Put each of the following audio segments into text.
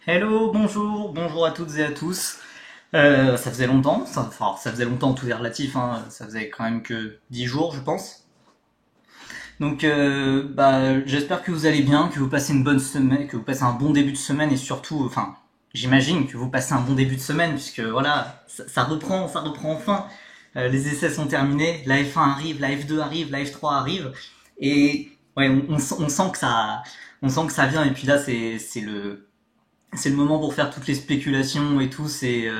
Hello, bonjour à toutes et à tous. Ça faisait longtemps, enfin ça faisait longtemps, tout est relatif, hein, ça faisait quand même que 10 jours je pense. Donc j'espère que vous allez bien, que vous passez une bonne semaine, que vous passez un bon début de semaine et surtout, enfin j'imagine que vous passez un bon début de semaine puisque voilà, ça reprend enfin. Les essais sont terminés, la F1 arrive, la F2 arrive, la F3 arrive et ouais, on sent que ça vient et puis là c'est le moment pour faire toutes les spéculations et tout. C'est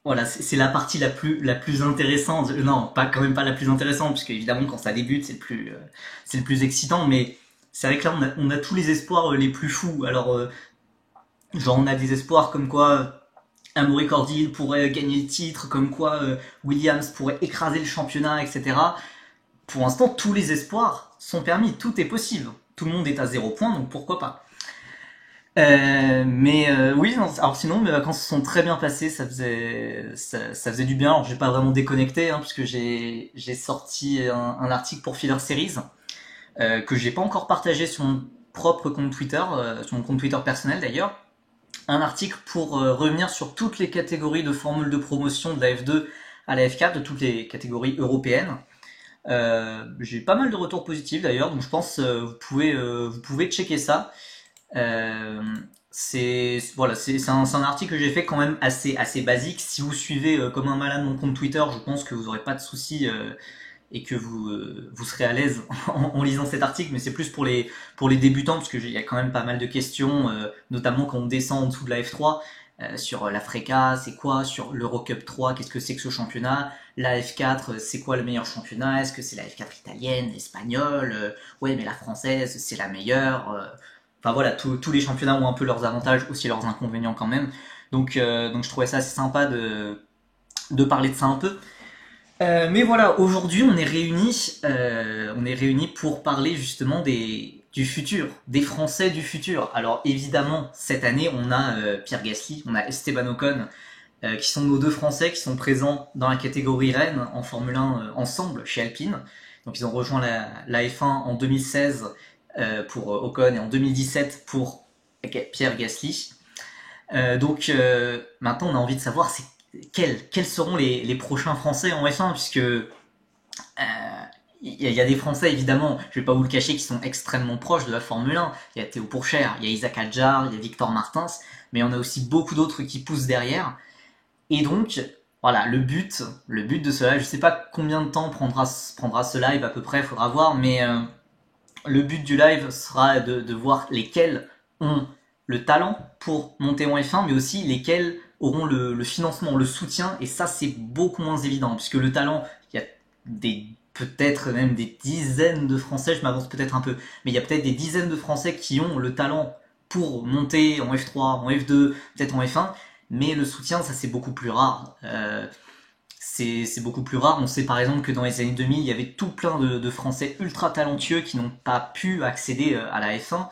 voilà, c'est la partie la plus intéressante. Non, pas quand même pas la plus intéressante, puisque évidemment quand ça débute c'est le plus excitant. Mais c'est vrai que là on a tous les espoirs les plus fous. Alors genre on a des espoirs comme quoi Amaury Cordil pourrait gagner le titre, comme quoi Williams pourrait écraser le championnat, etc. Pour l'instant tous les espoirs sont permis, tout est possible. Tout le monde est à 0 point, donc pourquoi pas. Mais oui, non, alors sinon mes vacances se sont très bien passées, ça faisait du bien. Alors j'ai pas vraiment déconnecté, hein, puisque j'ai sorti un article pour Filler Series que j'ai pas encore partagé sur mon propre compte Twitter, sur mon compte Twitter personnel d'ailleurs. Un article pour revenir sur toutes les catégories de formules de promotion de la F2 à la F4, de toutes les catégories européennes. J'ai pas mal de retours positifs d'ailleurs, donc je pense vous pouvez checker ça. Euh, c'est un article que j'ai fait quand même assez basique. Si vous suivez comme un malade mon compte Twitter, je pense que vous aurez pas de soucis et que vous serez à l'aise en lisant cet article. Mais c'est plus pour les débutants parce qu'il y a quand même pas mal de questions, notamment quand on descend en dessous de la F3. Sur la Freca, c'est quoi? Sur l'Eurocup 3, qu'est-ce que c'est que ce championnat? La F4, c'est quoi le meilleur championnat? Est-ce que c'est la F4 italienne, espagnole? Ouais, mais la française, c'est la meilleure. Enfin voilà, tous les championnats ont un peu leurs avantages, aussi leurs inconvénients quand même. Donc je trouvais ça assez sympa de parler de ça un peu. Mais voilà, aujourd'hui on est réunis pour parler justement du futur, des Français du futur. Alors évidemment, cette année, on a Pierre Gasly, on a Esteban Ocon, qui sont nos deux Français qui sont présents dans la catégorie Rennes en Formule 1 ensemble chez Alpine. Donc ils ont rejoint la F1 en 2016 pour Ocon et en 2017 pour Pierre Gasly. Donc maintenant on a envie de savoir quels seront les prochains Français en F1 puisque il y a des Français évidemment, je vais pas vous le cacher, qui sont extrêmement proches de la Formule 1. Il y a Théo Pourchaire, il y a Isaac Hadjar, il y a Victor Martins, mais on a aussi beaucoup d'autres qui poussent derrière. Et donc, voilà, le but de ce live, je sais pas combien de temps prendra ce live à peu près, faudra voir, mais le but du live sera de voir lesquels ont le talent pour monter en F1, mais aussi lesquels auront le financement, le soutien, et ça c'est beaucoup moins évident, puisque le talent, il y a peut-être même des dizaines de Français, je m'avance peut-être un peu, mais il y a peut-être des dizaines de Français qui ont le talent pour monter en F3, en F2, peut-être en F1, mais le soutien, ça c'est beaucoup plus rare. C'est beaucoup plus rare. On sait par exemple que dans les années 2000, il y avait tout plein de Français ultra talentueux qui n'ont pas pu accéder à la F1,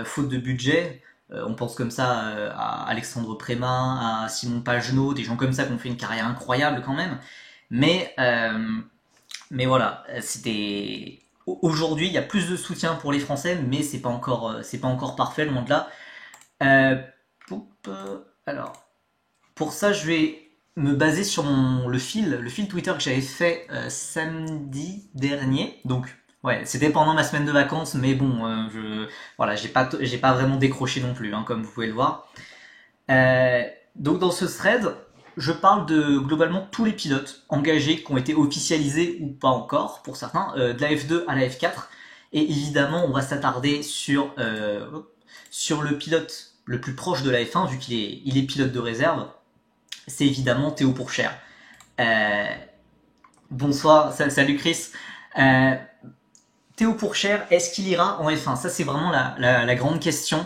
faute de budget. On pense comme ça à Alexandre Prémat, à Simon Pagenaud, des gens comme ça qui ont fait une carrière incroyable quand même. Mais, euh, mais voilà, c'était. Aujourd'hui, il y a plus de soutien pour les Français, mais c'est pas encore parfait, loin de là. Euh, alors, pour ça, je vais me baser sur le fil Twitter que j'avais fait samedi dernier. Donc, ouais, c'était pendant ma semaine de vacances, mais bon, voilà, j'ai pas vraiment décroché non plus, hein, comme vous pouvez le voir. Donc, dans ce thread, je parle de globalement tous les pilotes engagés qui ont été officialisés ou pas encore, pour certains, de la F2 à la F4. Et évidemment, on va s'attarder sur le pilote le plus proche de la F1, vu qu'il est pilote de réserve, c'est évidemment Théo Pourchaire. Euh, Bonsoir, salut Chris. Euh, Théo Pourchaire, est-ce qu'il ira en F1? Ça, c'est vraiment la grande question.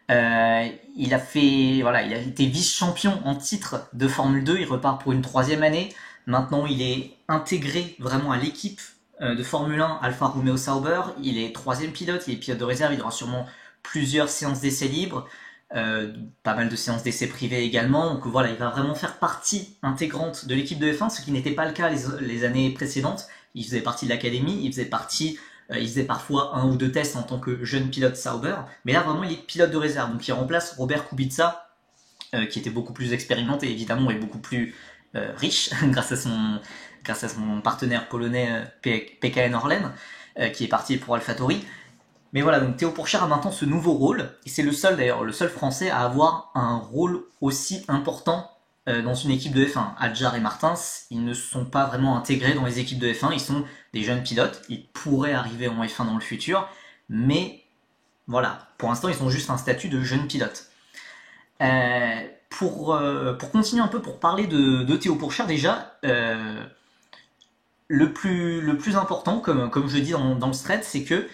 Il a été vice-champion en titre de Formule 2. Il repart pour une troisième année. Maintenant, il est intégré vraiment à l'équipe de Formule 1 Alfa Romeo Sauber. Il est troisième pilote, il est pilote de réserve. Il aura sûrement plusieurs séances d'essais libres, pas mal de séances d'essais privées également. Donc voilà, il va vraiment faire partie intégrante de l'équipe de F1, ce qui n'était pas le cas les années précédentes. Il faisait partie de l'académie, il faisait partie Il faisait parfois un ou deux tests en tant que jeune pilote Sauber, mais là vraiment il est pilote de réserve, donc il remplace Robert Kubica, qui était beaucoup plus expérimenté évidemment et beaucoup plus riche grâce à son partenaire polonais PKN Orlen, qui est parti pour AlphaTauri. Mais voilà, donc Théo Pourchaire a maintenant ce nouveau rôle, et c'est le seul d'ailleurs, le seul français à avoir un rôle aussi important dans une équipe de F1. Adjar et Martins, ils ne sont pas vraiment intégrés dans les équipes de F1, ils sont des jeunes pilotes, ils pourraient arriver en F1 dans le futur, mais voilà, pour l'instant ils ont juste un statut de jeunes pilotes. Pour continuer un peu, pour parler de Théo Pourchaire déjà, le plus important, comme je dis dans le thread, c'est que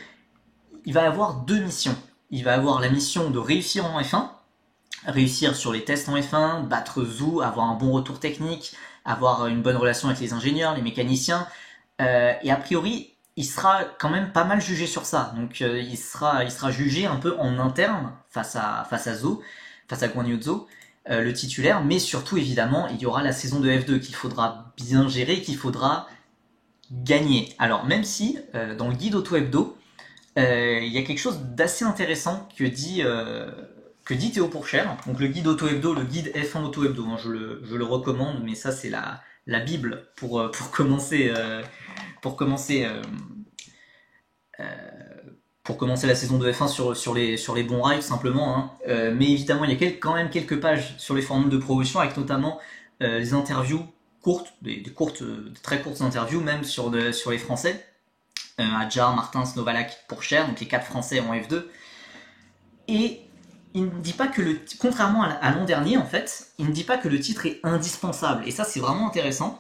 il va avoir deux missions. Il va avoir la mission de réussir en F1, réussir sur les tests en F1, battre Zhou, avoir un bon retour technique, avoir une bonne relation avec les ingénieurs, les mécaniciens, et a priori, il sera quand même pas mal jugé sur ça. Donc il sera jugé un peu en interne face à Zhou, face à Guan Yu Zhou, le titulaire, mais surtout évidemment, il y aura la saison de F2 qu'il faudra bien gérer, qu'il faudra gagner. Alors même si, dans le guide Auto Hebdo, il y a quelque chose d'assez intéressant que dit Théo Pourchaire. Donc le guide Auto Hebdo, le guide F1 Auto Hebdo, hein, je le recommande, mais ça c'est la Bible pour commencer pour commencer pour commencer la saison de F1 sur les bons rails simplement. Hein. Mais évidemment, il y a quand même quelques pages sur les formules de promotion avec notamment les interviews courtes, des très courtes interviews même sur les Français. Adjar, Martins, Novalak, Pourchaire, donc les 4 Français en F2. Et il ne dit pas que contrairement à l'an dernier en fait, il ne dit pas que le titre est indispensable. Et ça c'est vraiment intéressant.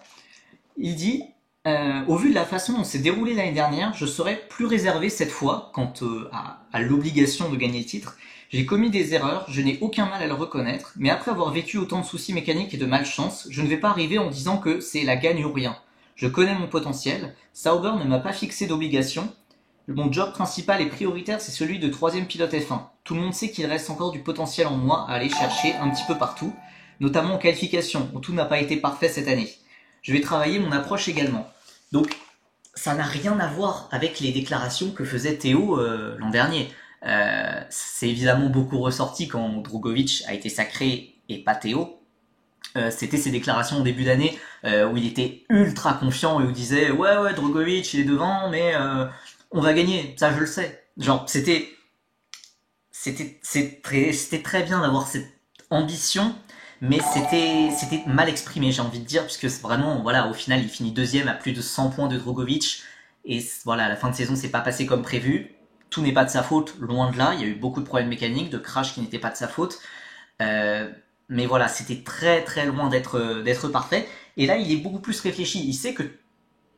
Il dit, au vu de la façon dont s'est déroulé l'année dernière, je serai plus réservé cette fois quant à l'obligation de gagner le titre. J'ai commis des erreurs, je n'ai aucun mal à le reconnaître, mais après avoir vécu autant de soucis mécaniques et de malchance, je ne vais pas arriver en disant que c'est la gagne ou rien. Je connais mon potentiel, Sauber ne m'a pas fixé d'obligation, mon job principal et prioritaire c'est celui de 3ème pilote F1. Tout le monde sait qu'il reste encore du potentiel en moi à aller chercher un petit peu partout, notamment en qualification, où tout n'a pas été parfait cette année. Je vais travailler mon approche également. Donc ça n'a rien à voir avec les déclarations que faisait Théo l'an dernier. C'est évidemment beaucoup ressorti quand Drugovich a été sacré et pas Théo. C'était ses déclarations au début d'année où il était ultra confiant et où il disait ouais Drugovich il est devant mais on va gagner, ça je le sais. Genre c'était très bien d'avoir cette ambition, mais c'était mal exprimé, j'ai envie de dire, puisque vraiment voilà, au final il finit 2ème à plus de 100 points de Drugovich et voilà, la fin de saison s'est pas passée comme prévu. Tout n'est pas de sa faute, loin de là, il y a eu beaucoup de problèmes mécaniques, de crash qui n'étaient pas de sa faute. Mais voilà, c'était très très loin d'être parfait. Et là, il est beaucoup plus réfléchi. Il sait que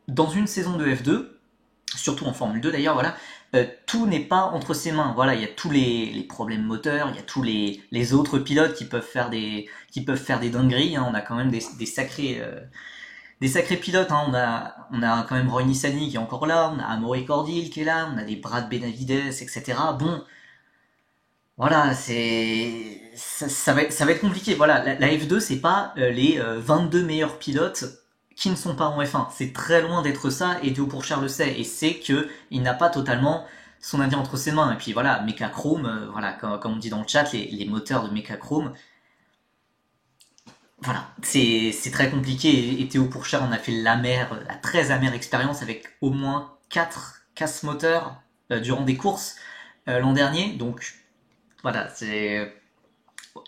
dans une saison de F2, surtout en Formule 2 d'ailleurs, voilà, tout n'est pas entre ses mains. Voilà, il y a tous les problèmes moteurs, il y a tous les autres pilotes qui peuvent faire des dingueries. Hein. On a quand même des sacrés pilotes. Hein. On a quand même Roy Nissany qui est encore là, on a Amaury Cordil qui est là, on a des Brad Benavides, etc. Bon. Voilà, ça va être compliqué. Voilà, la F2 c'est pas les 22 meilleurs pilotes qui ne sont pas en F1. C'est très loin d'être ça et Théo Pourchaire le sait et c'est que il n'a pas totalement son avis entre ses mains. Et puis voilà, Mechachrome, voilà, comme on dit dans le chat, les moteurs de Mechachrome, voilà, c'est très compliqué et Théo Pourchaire en a fait la très amère expérience avec au moins 4 casse-moteurs durant des courses l'an dernier. Donc voilà,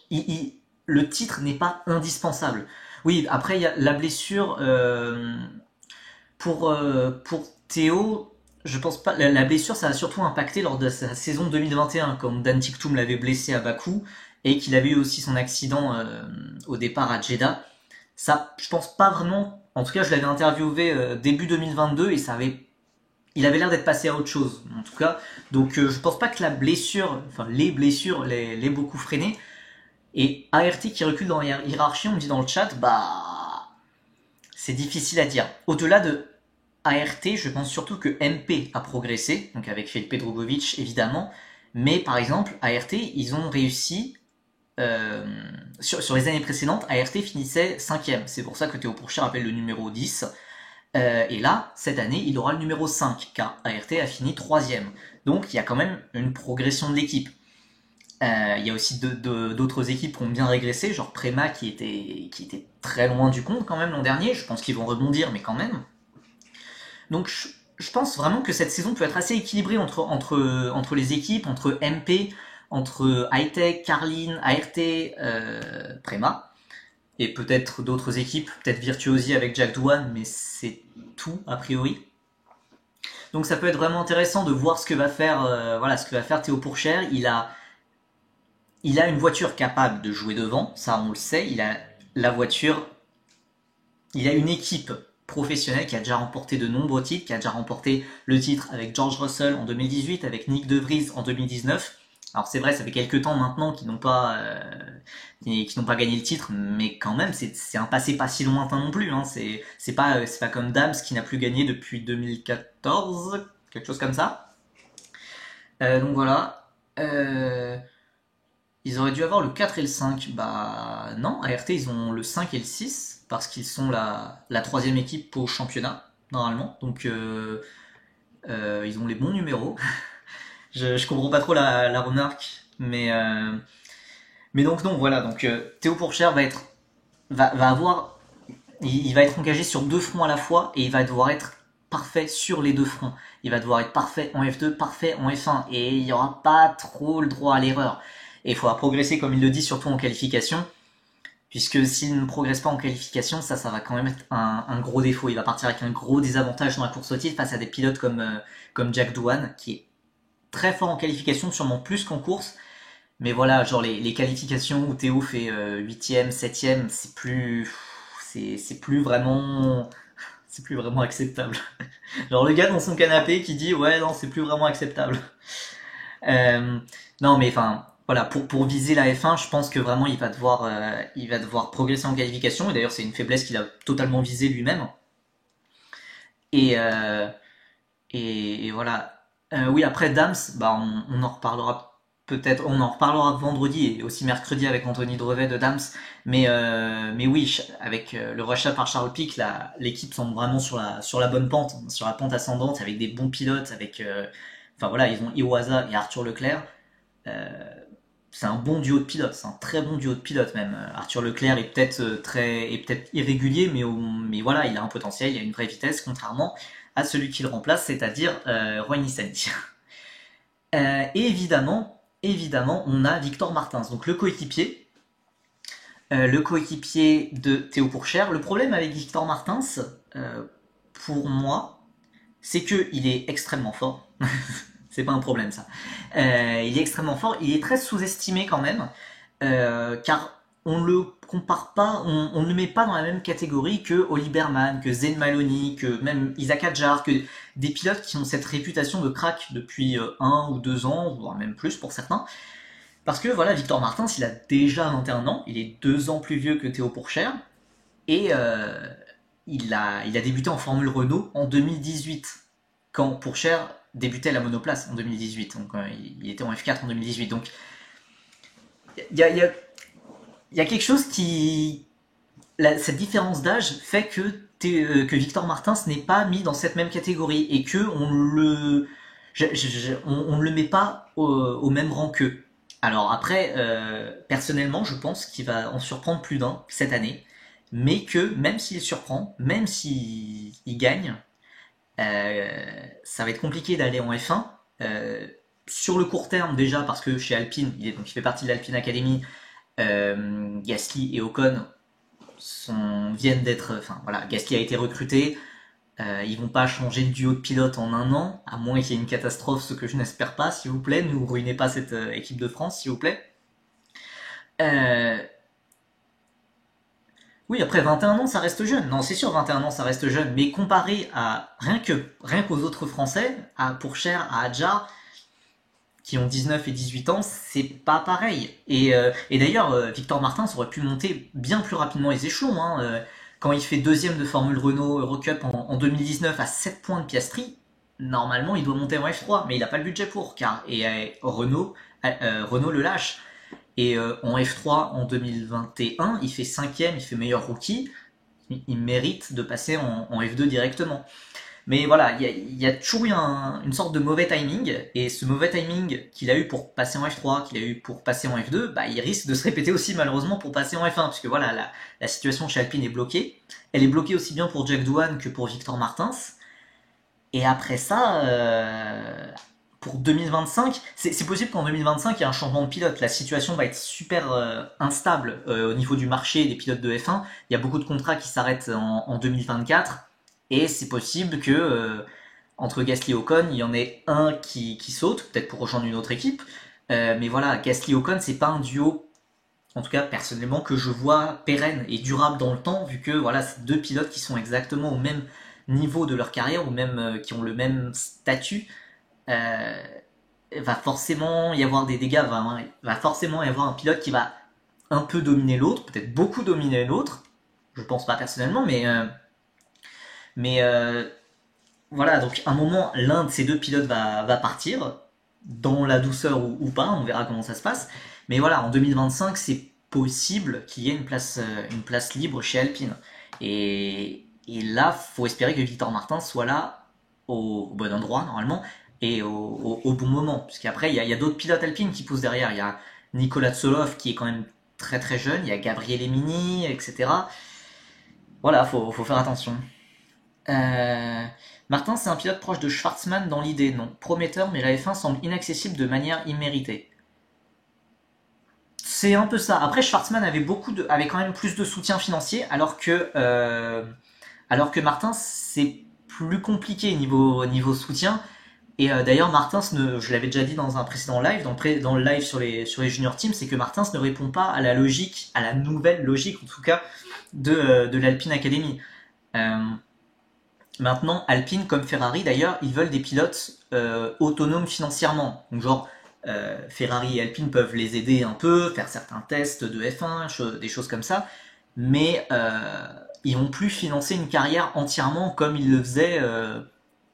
le titre n'est pas indispensable. Oui, après il y a la blessure pour Théo. Je pense pas. La blessure, ça a surtout impacté lors de sa saison 2021, quand Dan Tiktum l'avait blessé à Bakou et qu'il avait eu aussi son accident au départ à Jeddah. Ça, je pense pas vraiment. En tout cas, je l'avais interviewé début 2022 et il avait l'air d'être passé à autre chose, en tout cas. Donc je pense pas que les blessures l'aient beaucoup freiné. Et ART qui recule dans la hiérarchie, on me dit dans le chat, bah c'est difficile à dire. Au-delà de ART, je pense surtout que MP a progressé, donc avec Felipe Drugovich évidemment, mais par exemple ART, ils ont réussi sur les années précédentes, ART finissait 5ème. C'est pour ça que Théo Pourchaire appelle le numéro 10. Et là, cette année, il aura le numéro 5, car ART a fini 3e. Donc il y a quand même une progression de l'équipe. Il y a aussi d'autres équipes qui ont bien régressé, genre Prema qui était très loin du compte quand même l'an dernier. Je pense qu'ils vont rebondir, mais quand même. Donc je pense vraiment que cette saison peut être assez équilibrée entre les équipes, entre MP, entre Hightech, Carlin, ART, Prema, et peut-être d'autres équipes, peut-être Virtuosi avec Jack Douane, mais c'est tout a priori. Donc ça peut être vraiment intéressant de voir ce que va faire, ce que va faire Théo Pourchère. Il a une voiture capable de jouer devant, ça on le sait. Il a la voiture, il a une équipe professionnelle qui a déjà remporté de nombreux titres, qui a déjà remporté le titre avec George Russell en 2018, avec Nick De Vries en 2019. Alors c'est vrai, ça fait quelques temps maintenant qu'ils n'ont pas gagné le titre, mais quand même c'est un passé pas si lointain non plus. Hein. C'est pas comme Dams qui n'a plus gagné depuis 2014, quelque chose comme ça. Donc voilà. Ils auraient dû avoir le 4 et le 5. Bah non, ART ils ont le 5 et le 6 parce qu'ils sont la troisième équipe au championnat normalement. Donc ils ont les bons numéros. je comprends pas trop la remarque, mais donc non voilà. Donc Théo Pourchère va avoir, il va être engagé sur deux fronts à la fois et il va devoir être parfait sur les deux fronts. Il va devoir être parfait en F2, parfait en F1 et il n'y aura pas trop le droit à l'erreur. Et il faudra progresser, comme il le dit, surtout en qualification. Puisque s'il ne progresse pas en qualification, ça va quand même être un gros défaut. Il va partir avec un gros désavantage dans la course au titre face à des pilotes comme Jack Douane, qui est très fort en qualification, sûrement plus qu'en course. Mais voilà, genre les qualifications où Théo fait 8ème, 7ème, c'est plus vraiment acceptable. Genre le gars dans son canapé qui dit ouais non c'est plus vraiment acceptable. Euh, non mais enfin voilà pour viser la F1 je pense que vraiment il va devoir progresser en qualification et d'ailleurs c'est une faiblesse qu'il a totalement visée lui-même et, euh, et voilà. Oui après Dams bah on en reparlera peut-être, on en reparlera vendredi et aussi mercredi avec Anthony Drevet de Dams, mais oui avec le rachat par Charles Pic l'équipe semble vraiment sur la bonne pente, sur la pente ascendante avec des bons pilotes enfin voilà ils ont Iwasa et Arthur Leclerc. C'est un bon duo de pilotes, c'est un très bon duo de pilotes même. Arthur Leclerc est peut-être irrégulier, mais voilà, il a un potentiel, il a une vraie vitesse, contrairement à celui qui le remplace, c'est-à-dire Roy Nissany. Et évidemment, on a Victor Martins, donc le coéquipier de Théo Pourchère. Le problème avec Victor Martins, pour moi, c'est qu'il est extrêmement fort. C'est pas un problème ça. Il est extrêmement fort, il est très sous-estimé quand même, car on le compare pas, on ne le met pas dans la même catégorie que Oli Berman, que Zayn Maloney, que même Isaac Hadjar, que des pilotes qui ont cette réputation de crack depuis 1 ou 2 ans, voire même plus pour certains. Parce que voilà, Victor Martins, il a déjà 21 ans, il est 2 ans plus vieux que Théo Pourchère, et il a débuté en Formule Renault en 2018, quand Pourchère débutait la monoplace en 2018. Donc il était en F4 en 2018. Donc il y a quelque chose cette différence d'âge fait que Victor Martins n'est pas mis dans cette même catégorie et que on ne le met pas au même rang qu'eux. Alors après, personnellement, je pense qu'il va en surprendre plus d'un cette année, mais que même s'il surprend, même s'il gagne, ça va être compliqué d'aller en F1. Sur le court terme déjà parce que chez Alpine, il fait partie de l'Alpine Academy, Gasly et Ocon viennent d'être, enfin voilà, Gasly a été recruté. Ils vont pas changer de duo de pilote en un an, à moins qu'il y ait une catastrophe, ce que je n'espère pas, s'il vous plaît. Ne vous ruinez pas cette équipe de France, s'il vous plaît. Euh, oui, après 21 ans, ça reste jeune. Non, c'est sûr, 21 ans, ça reste jeune. Mais comparé à rien qu'aux autres Français, à Pourchère, à Hadjar, qui ont 19 et 18 ans, c'est pas pareil. Et d'ailleurs, Victor Martins aurait pu monter bien plus rapidement les échelons. Hein. Quand il fait deuxième de Formule Renault Eurocup en 2019 à 7 points de Piastri, normalement il doit monter en F3, mais il n'a pas le budget pour, Renault le lâche. Et en F3 en 2021, il fait cinquième, il fait meilleur rookie. il mérite de passer en F2 directement. Mais voilà, il y a toujours eu une sorte de mauvais timing, et ce mauvais timing qu'il a eu pour passer en F3, qu'il a eu pour passer en F2, bah, il risque de se répéter aussi malheureusement pour passer en F1, puisque voilà, la situation chez Alpine est bloquée. Elle est bloquée aussi bien pour Jack Doohan que pour Victor Martins. Et après ça, pour 2025, c'est possible qu'en 2025, il y ait un changement de pilote. La situation va être super instable au niveau du marché des pilotes de F1. Il y a beaucoup de contrats qui s'arrêtent en 2024. Et c'est possible que entre Gasly et Ocon, il y en ait un qui saute, peut-être pour rejoindre une autre équipe. Mais voilà, Gasly et Ocon, c'est pas un duo, en tout cas personnellement, que je vois pérenne et durable dans le temps, vu que voilà, c'est deux pilotes qui sont exactement au même niveau de leur carrière, ou même qui ont le même statut. Euh, va forcément y avoir des dégâts, va forcément y avoir un pilote qui va un peu dominer l'autre, peut-être beaucoup dominer l'autre. Je pense pas personnellement, mais voilà, donc à un moment, l'un de ces deux pilotes va partir, dans la douceur ou pas, on verra comment ça se passe. Mais voilà, en 2025, c'est possible qu'il y ait une place libre chez Alpine. Et là, faut espérer que Victor Martin soit là au bon endroit, normalement, et au bon moment. Puisqu'après, il y a d'autres pilotes Alpine qui poussent derrière. Il y a Nicolas Tsolov qui est quand même très très jeune, il y a Gabriel Emini, etc. Voilà, faut faire attention. Euh, Martin, c'est un pilote proche de Schwartzmann dans l'idée, non. Prometteur, mais la F1 semble inaccessible de manière imméritée. C'est un peu ça. Après, Schwartzmann avait quand même plus de soutien financier, alors que Martin, c'est plus compliqué niveau soutien. Et d'ailleurs, Martins, je l'avais déjà dit dans un précédent live, dans le live sur les junior teams, c'est que Martins ne répond pas à la logique, à la nouvelle logique en tout cas, de l'Alpine Academy. Euh, Maintenant, Alpine comme Ferrari d'ailleurs, ils veulent des pilotes autonomes financièrement. Donc genre, Ferrari et Alpine peuvent les aider un peu, faire certains tests de F1, des choses comme ça, mais ils vont plus financer une carrière entièrement comme ils le faisaient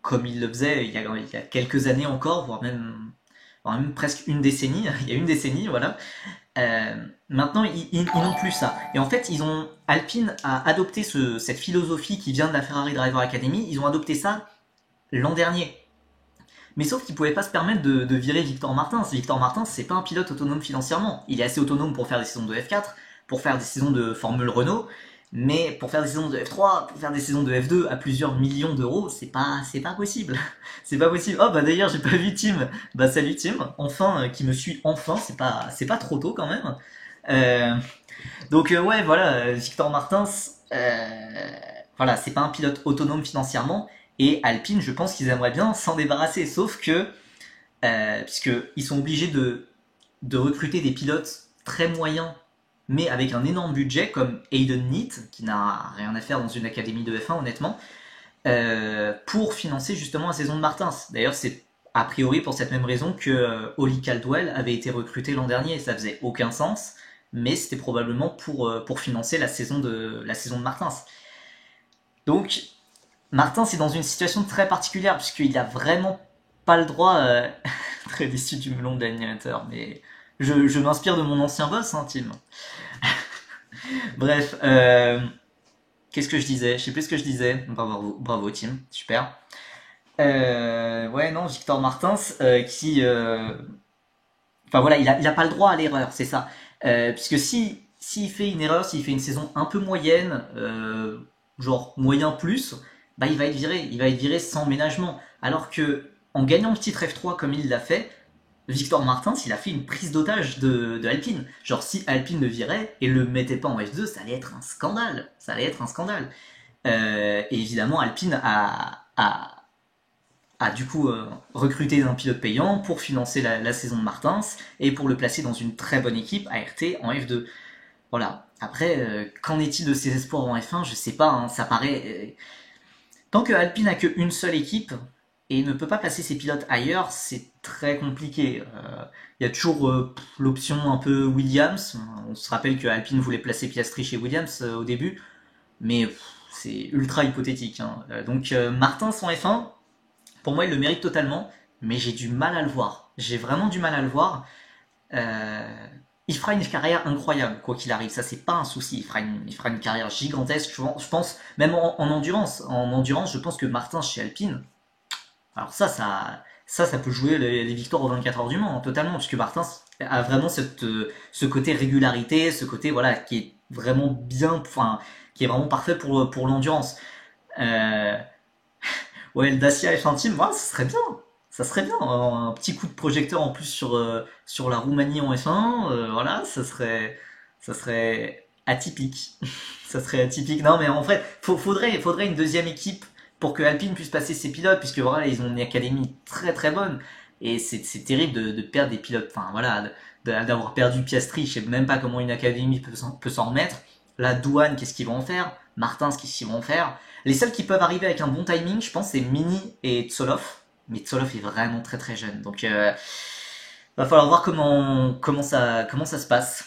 il y a quelques années encore, voire même presque une décennie. Il y a une décennie, voilà. Euh, Maintenant, ils n'ont plus ça. Et en fait, Alpine a adopté cette philosophie qui vient de la Ferrari Driver Academy. Ils ont adopté ça l'an dernier. Mais sauf qu'ils pouvaient pas se permettre de virer Victor Martins. Victor Martins, c'est pas un pilote autonome financièrement. Il est assez autonome pour faire des saisons de F4, pour faire des saisons de Formule Renault, mais pour faire des saisons de F3, pour faire des saisons de F2 à plusieurs millions d'euros, c'est pas possible. C'est pas possible. Oh bah d'ailleurs, j'ai pas vu Tim. Bah salut Tim. Enfin, qui me suit enfin. C'est pas trop tôt quand même. Euh, donc ouais, voilà, Victor Martins, voilà, c'est pas un pilote autonome financièrement. Et Alpine, je pense qu'ils aimeraient bien s'en débarrasser. Sauf que, puisqu'ils sont obligés de recruter des pilotes très moyens, mais avec un énorme budget, comme Hayden Neat, qui n'a rien à faire dans une académie de F1, honnêtement, pour financer justement la saison de Martins. D'ailleurs, c'est a priori pour cette même raison que Oli Caldwell avait été recruté l'an dernier. Ça faisait aucun sens, mais c'était probablement pour financer la saison de Martins. Donc, Martins est dans une situation très particulière, puisqu'il a vraiment pas le droit, très déçu du melon de l'animateur, mais je m'inspire de mon ancien boss, hein, Tim. Bref, qu'est-ce que je disais? Je sais plus ce que je disais. Bravo Tim, super. Ouais, non, Victor Martins, enfin voilà, il a pas le droit à l'erreur, c'est ça. Puisque s'il fait une erreur, s'il fait une saison un peu moyenne, genre moyen plus, bah il va être viré sans ménagement. Alors que en gagnant le titre F3 comme il l'a fait, Victor Martins, il a fait une prise d'otage de Alpine. Genre si Alpine le virait et le mettait pas en F2, ça allait être un scandale. Ça allait être un scandale. Et évidemment, Alpine a du coup recruté un pilote payant pour financer la saison de Martins et pour le placer dans une très bonne équipe ART en F2. Voilà. Après, qu'en est-il de ses espoirs en F1? Je sais pas, hein, ça paraît. Tant que Alpine a qu'une seule équipe et ne peut pas placer ses pilotes ailleurs, c'est très compliqué. Il y a toujours l'option un peu Williams. On se rappelle que Alpine voulait placer Piastri chez Williams au début, mais c'est ultra hypothétique, hein. Donc Martins en F1, pour moi, il le mérite totalement, mais j'ai du mal à le voir. J'ai vraiment du mal à le voir. Euh, il fera une carrière incroyable, quoi qu'il arrive. Ça, c'est pas un souci. Il fera une carrière gigantesque. Je pense, même en endurance. En endurance, je pense que Martin chez Alpine, alors ça peut jouer les victoires aux 24 heures du Mans, hein, totalement, puisque Martin a vraiment ce côté régularité, ce côté, voilà, qui est vraiment bien, enfin, qui est vraiment parfait pour l'endurance. Euh, ouais, le Dacia F1 Team, voilà, ça serait bien. Ça serait bien, un petit coup de projecteur en plus sur la Roumanie en F1, voilà, ça serait atypique. Ça serait atypique. Non, mais en fait, faudrait une deuxième équipe pour que Alpine puisse passer ses pilotes, puisque voilà, ils ont une académie très très bonne. Et c'est terrible de perdre des pilotes. Enfin, voilà, d'avoir perdu Piastri, je sais même pas comment une académie peut s'en remettre. La Douane, qu'est-ce qu'ils vont en faire? Martin, qu'est-ce qu'ils vont en faire? Les seuls qui peuvent arriver avec un bon timing, je pense, c'est Mini et Tsolov. Mais Tsolov est vraiment très très jeune. Donc, va falloir voir comment ça se passe.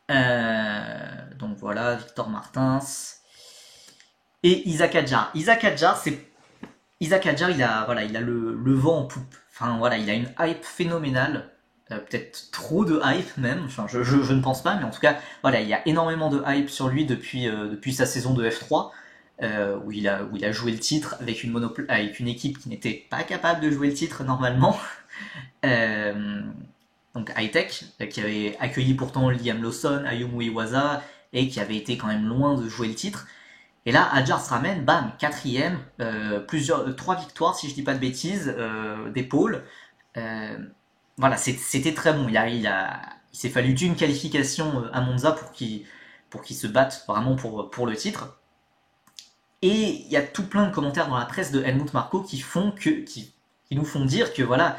Donc voilà, Victor Martins. Et Isaac Hadjar. Isaac Hadjar, il a le vent en poupe. Enfin voilà, il a une hype phénoménale. Peut-être trop de hype même. Enfin, je ne pense pas, mais en tout cas, voilà, il y a énormément de hype sur lui depuis sa saison de F3. Où il a joué le titre avec une équipe qui n'était pas capable de jouer le titre normalement. Donc Hightech, qui avait accueilli pourtant Liam Lawson, Ayumu Iwasa, et qui avait été quand même loin de jouer le titre. Et là, Hadjar se ramène, bam, quatrième, trois victoires si je dis pas de bêtises, des pôles. Voilà, c'était très bon. Il s'est fallu d'une qualification à Monza pour qu'il se batte vraiment pour le titre. Et il y a tout plein de commentaires dans la presse de Helmut Marko qui nous font dire que voilà,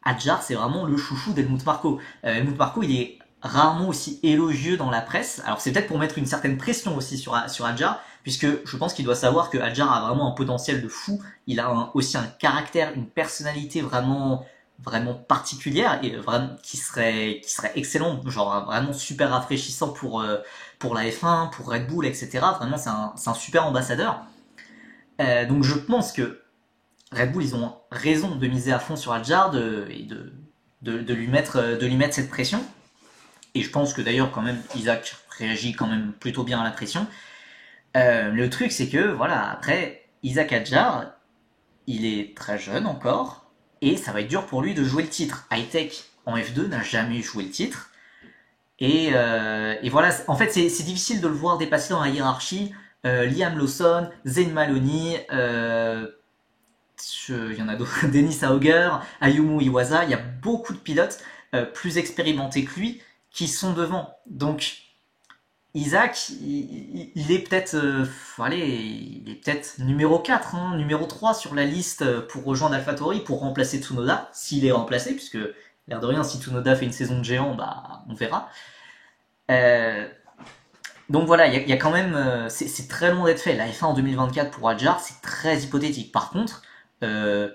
Hadjar c'est vraiment le chouchou d'Helmut Marko. Helmut Marko il est rarement aussi élogieux dans la presse. Alors c'est peut-être pour mettre une certaine pression aussi sur Hadjar, puisque je pense qu'il doit savoir que Hadjar a vraiment un potentiel de fou. Il a aussi un caractère, une personnalité vraiment particulière et vraiment qui serait excellent, genre vraiment super rafraîchissant pour la F1, pour Red Bull, etc. Vraiment, c'est un super ambassadeur. Donc je pense que Red Bull, ils ont raison de miser à fond sur Hadjar et de lui mettre cette pression. Et je pense que d'ailleurs, quand même, Isaac réagit quand même plutôt bien à la pression. Le truc, c'est que, voilà, après, Isaac Hadjar, il est très jeune encore, et ça va être dur pour lui de jouer le titre. Hightech en F2 n'a jamais joué le titre. Et voilà, en fait, c'est difficile de le voir dépasser dans la hiérarchie. Liam Lawson, Zayn Maloney, il y en a d'autres, Dennis Auger, Ayumu Iwasa, il y a beaucoup de pilotes plus expérimentés que lui qui sont devant. Donc, Isaac, il est peut-être il est peut-être numéro 4, hein, numéro 3 sur la liste pour rejoindre AlphaTauri, pour remplacer Tsunoda, s'il est remplacé, puisque l'air de rien, si Tsunoda fait une saison de géant, bah on verra. Donc voilà, il y a quand même, c'est très loin d'être fait. La F1 en 2024 pour Hadjar, c'est très hypothétique. Par contre, en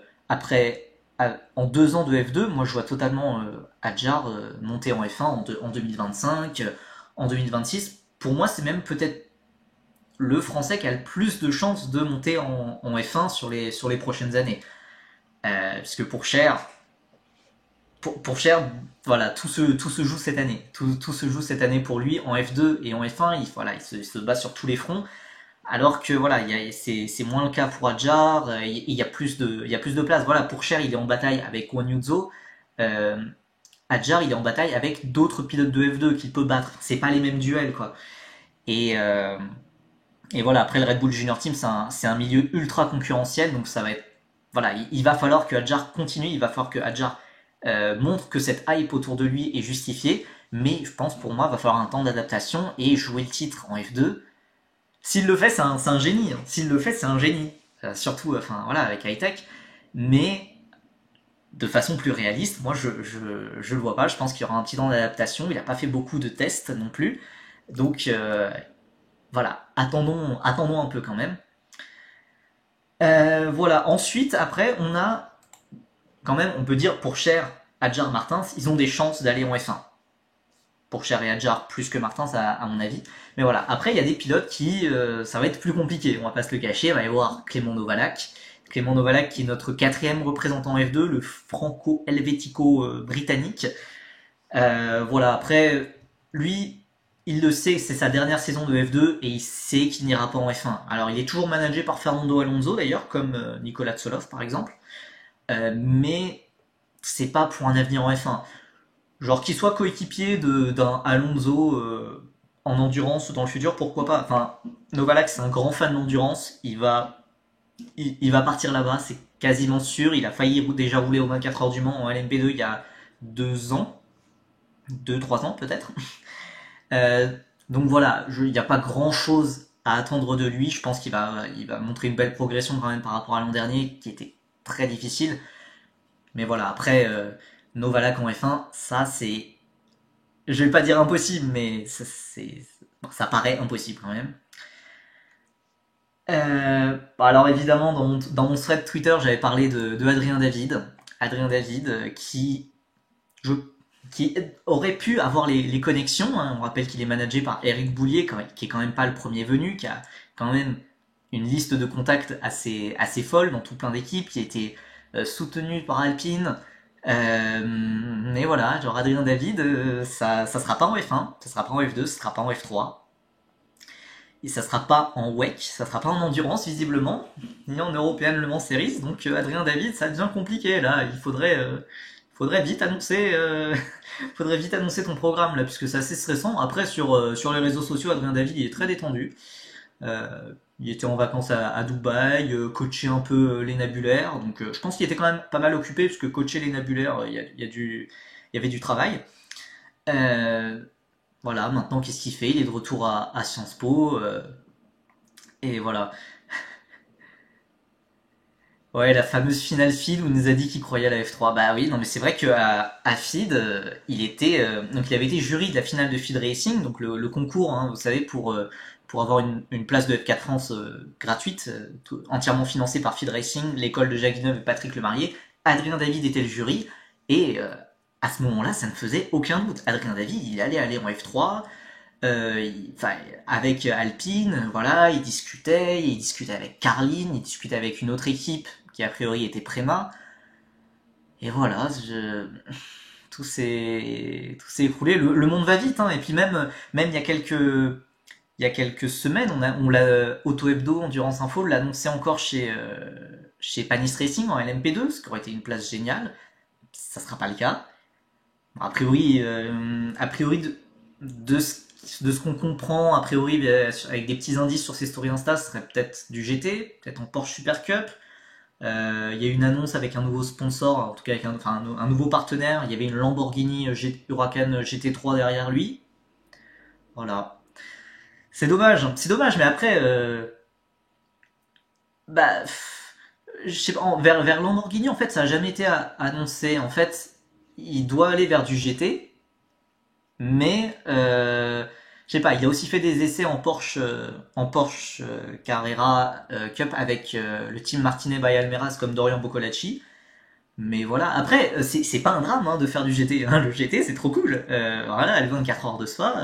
2 ans de F2, moi je vois totalement Hadjar monter en F1 en 2025, en 2026. Pour moi, c'est même peut-être le Français qui a le plus de chances de monter en F1 sur les prochaines années. Puisque pour Cher, voilà, tout se joue cette année. Tout se joue cette année pour lui en F2 et en F1. Il se bat sur tous les fronts. Alors que voilà, c'est moins le cas pour Hadjar. Il y a plus de place. Voilà, pour Cher, il est en bataille avec Guan Yu Zhou. Hadjar, il est en bataille avec d'autres pilotes de F2 qu'il peut battre. C'est pas les mêmes duels, quoi. Et voilà, après le Red Bull Junior Team, c'est un milieu ultra concurrentiel, donc ça va être, voilà, il va falloir que Hadjar continue, il va falloir que Hadjar montre que cette hype autour de lui est justifiée, mais je pense pour moi, il va falloir un temps d'adaptation et jouer le titre en F2. S'il le fait, c'est un génie. Hein. S'il le fait, c'est un génie. Surtout, enfin voilà, avec Hightech. Mais de façon plus réaliste, moi je le vois pas. Je pense qu'il y aura un petit temps d'adaptation. Il n'a pas fait beaucoup de tests non plus. Donc voilà, attendons un peu quand même. Voilà, ensuite, après, on a quand même, on peut dire pour Cher, Hadjar, Martins, ils ont des chances d'aller en F1. Pour Cher et Hadjar, plus que Martins à mon avis. Mais voilà, après il y a des pilotes qui, ça va être plus compliqué, on va pas se le cacher, il va y avoir Clément Novalak. Clément Novalak qui est notre 4e représentant F2, le franco-helvético-britannique. Voilà, après, lui, il le sait, c'est sa dernière saison de F2 et il sait qu'il n'ira pas en F1. Alors, il est toujours managé par Fernando Alonso d'ailleurs, comme Nicolas Tsolov par exemple, mais c'est pas pour un avenir en F1. Genre qu'il soit coéquipier d'un Alonso en endurance dans le futur, pourquoi pas. Enfin, Novalak c'est un grand fan d'endurance, il va partir là-bas, c'est quasiment sûr. Il a failli déjà rouler aux 24 heures du Mans en LMP2 il y a 2 ans, 2-3 ans peut-être. Euh, donc voilà, il n'y a pas grand-chose à attendre de lui. Je pense il va montrer une belle progression quand même par rapport à l'an dernier, qui était très difficile. Mais voilà, après, Novalak en F1, ça c'est... Je vais pas dire impossible, mais ça paraît impossible quand même. Bah alors évidemment, dans mon thread Twitter, j'avais parlé de Adrien David. Adrien David, je, qui aurait pu avoir les connexions, hein. On rappelle qu'il est managé par Eric Boulier, qui est quand même pas le premier venu, qui a quand même une liste de contacts assez folle dans tout plein d'équipes, qui a été soutenu par Alpine. Mais voilà, genre Adrien David, ça sera pas en F1, ça sera pas en F2, ça sera pas en F3. Et ça sera pas en WEC, ça sera pas en endurance visiblement, ni en European Le Mans Series. Donc Adrien David, ça devient compliqué là. Faudrait vite annoncer, faudrait vite annoncer ton programme là, puisque c'est assez stressant. Après sur les réseaux sociaux, Adrien David il est très détendu. Il était en vacances à Dubaï, coacher un peu les nabulaires. Donc je pense qu'il était quand même pas mal occupé, puisque coacher les nabulaires, il y avait du travail. Euh, voilà, maintenant qu'est-ce qu'il fait? Il est de retour à Sciences Po. Et voilà. Ouais, la fameuse finale FID où il nous a dit qu'il croyait à la F3. Bah oui, non mais c'est vrai qu'à FID, donc il avait été jury de la finale de FID Racing, donc le concours, hein, vous savez, pour avoir une place de F4 France gratuite, entièrement financée par FID Racing, l'école de Jacques Villeneuve et Patrick Lemarié. Adrien David était le jury, et à ce moment-là, ça ne faisait aucun doute. Adrien David, il allait aller en F3, enfin, avec Alpine, voilà, il discutait avec Carline, il discutait avec une autre équipe qui a priori était Prema, et voilà, tout s'est écroulé. Le monde va vite, hein, et puis même il y a quelques semaines, on l'a Auto Hebdo, Endurance Info l'a annoncé encore chez Panis Racing en LMP2, ce qui aurait été une place géniale. Ça sera pas le cas. A priori de ce qu'on comprend, a priori, avec des petits indices sur ses stories Insta, ce serait peut-être du GT, peut-être en Porsche Super Cup. Il y a une annonce avec un nouveau sponsor, en tout cas avec un nouveau partenaire. Il y avait une Lamborghini Huracan GT3 derrière lui. Voilà. C'est dommage, mais après, bah, je sais pas, vers Lamborghini, en fait, ça a jamais été annoncé. En fait, il doit aller vers du GT, mais je sais pas, il a aussi fait des essais en Porsche Carrera Cup avec le team Martinet by Almeras comme Dorian Boccolacci. Mais voilà, après, c'est pas un drame hein, de faire du GT. Hein. Le GT, c'est trop cool. Voilà, les 24 heures de soi,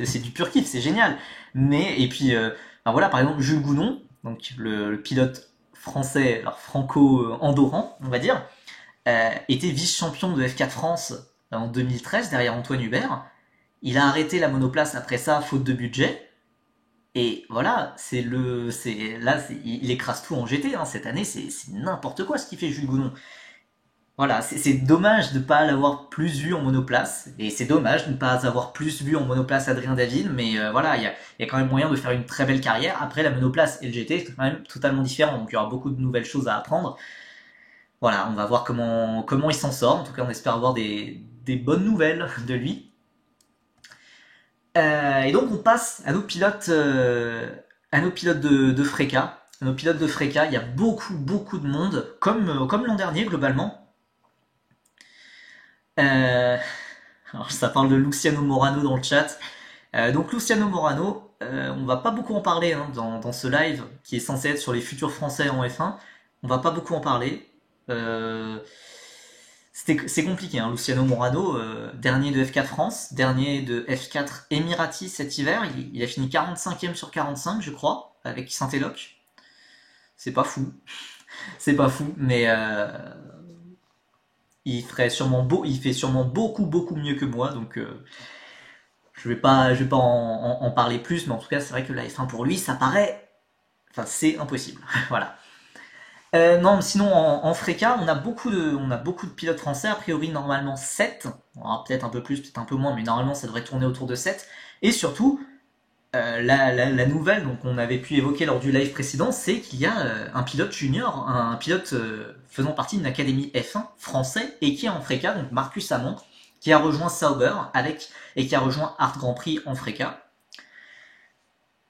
c'est du pur kiff, c'est génial. Mais, et puis, ben voilà, par exemple, Jules Gounon, donc le pilote français, alors franco-andorran, on va dire, était vice-champion de F4 France en 2013 derrière Antoine Hubert. Il a arrêté la monoplace après ça, faute de budget. Et voilà, il écrase tout en GT. Hein. Cette année, c'est n'importe quoi ce qu'il fait Jules Gounon. Voilà, c'est dommage de ne pas l'avoir plus vu en monoplace. Et c'est dommage de ne pas avoir plus vu en monoplace Adrien David. Mais voilà, il y a quand même moyen de faire une très belle carrière. Après, la monoplace et le GT, c'est quand même totalement différent. Donc il y aura beaucoup de nouvelles choses à apprendre. Voilà, on va voir comment il s'en sort. En tout cas, on espère avoir des bonnes nouvelles de lui. Et donc, on passe à nos pilotes de Freca. À nos pilotes de Freca, il y a beaucoup de monde, comme l'an dernier, globalement. Euh, alors, ça parle de Luciano Morano dans le chat. Donc, Luciano Morano, on va pas beaucoup en parler hein, dans ce live qui est censé être sur les futurs Français en F1. On va pas beaucoup en parler. Euh, c'est compliqué, hein. Luciano Morano, dernier de F4 France, dernier de F4 Emirati cet hiver, il a fini 45e sur 45, je crois, avec Saint-Eloc. C'est pas fou, c'est pas fou, mais il fait sûrement beaucoup mieux que moi, donc je vais pas en parler plus, mais en tout cas, c'est vrai que la F1 pour lui, ça paraît, enfin, c'est impossible. Voilà. Non, sinon en FRECA, on a beaucoup de pilotes français, a priori normalement 7, peut-être un peu plus, peut-être un peu moins, mais normalement ça devrait tourner autour de 7. Et surtout, la nouvelle, donc on avait pu évoquer lors du live précédent, c'est qu'il y a un pilote junior, un pilote faisant partie d'une académie F1 français et qui est en FRECA, donc Marcus Amont, qui a rejoint Sauber et qui a rejoint Art Grand Prix en FRECA.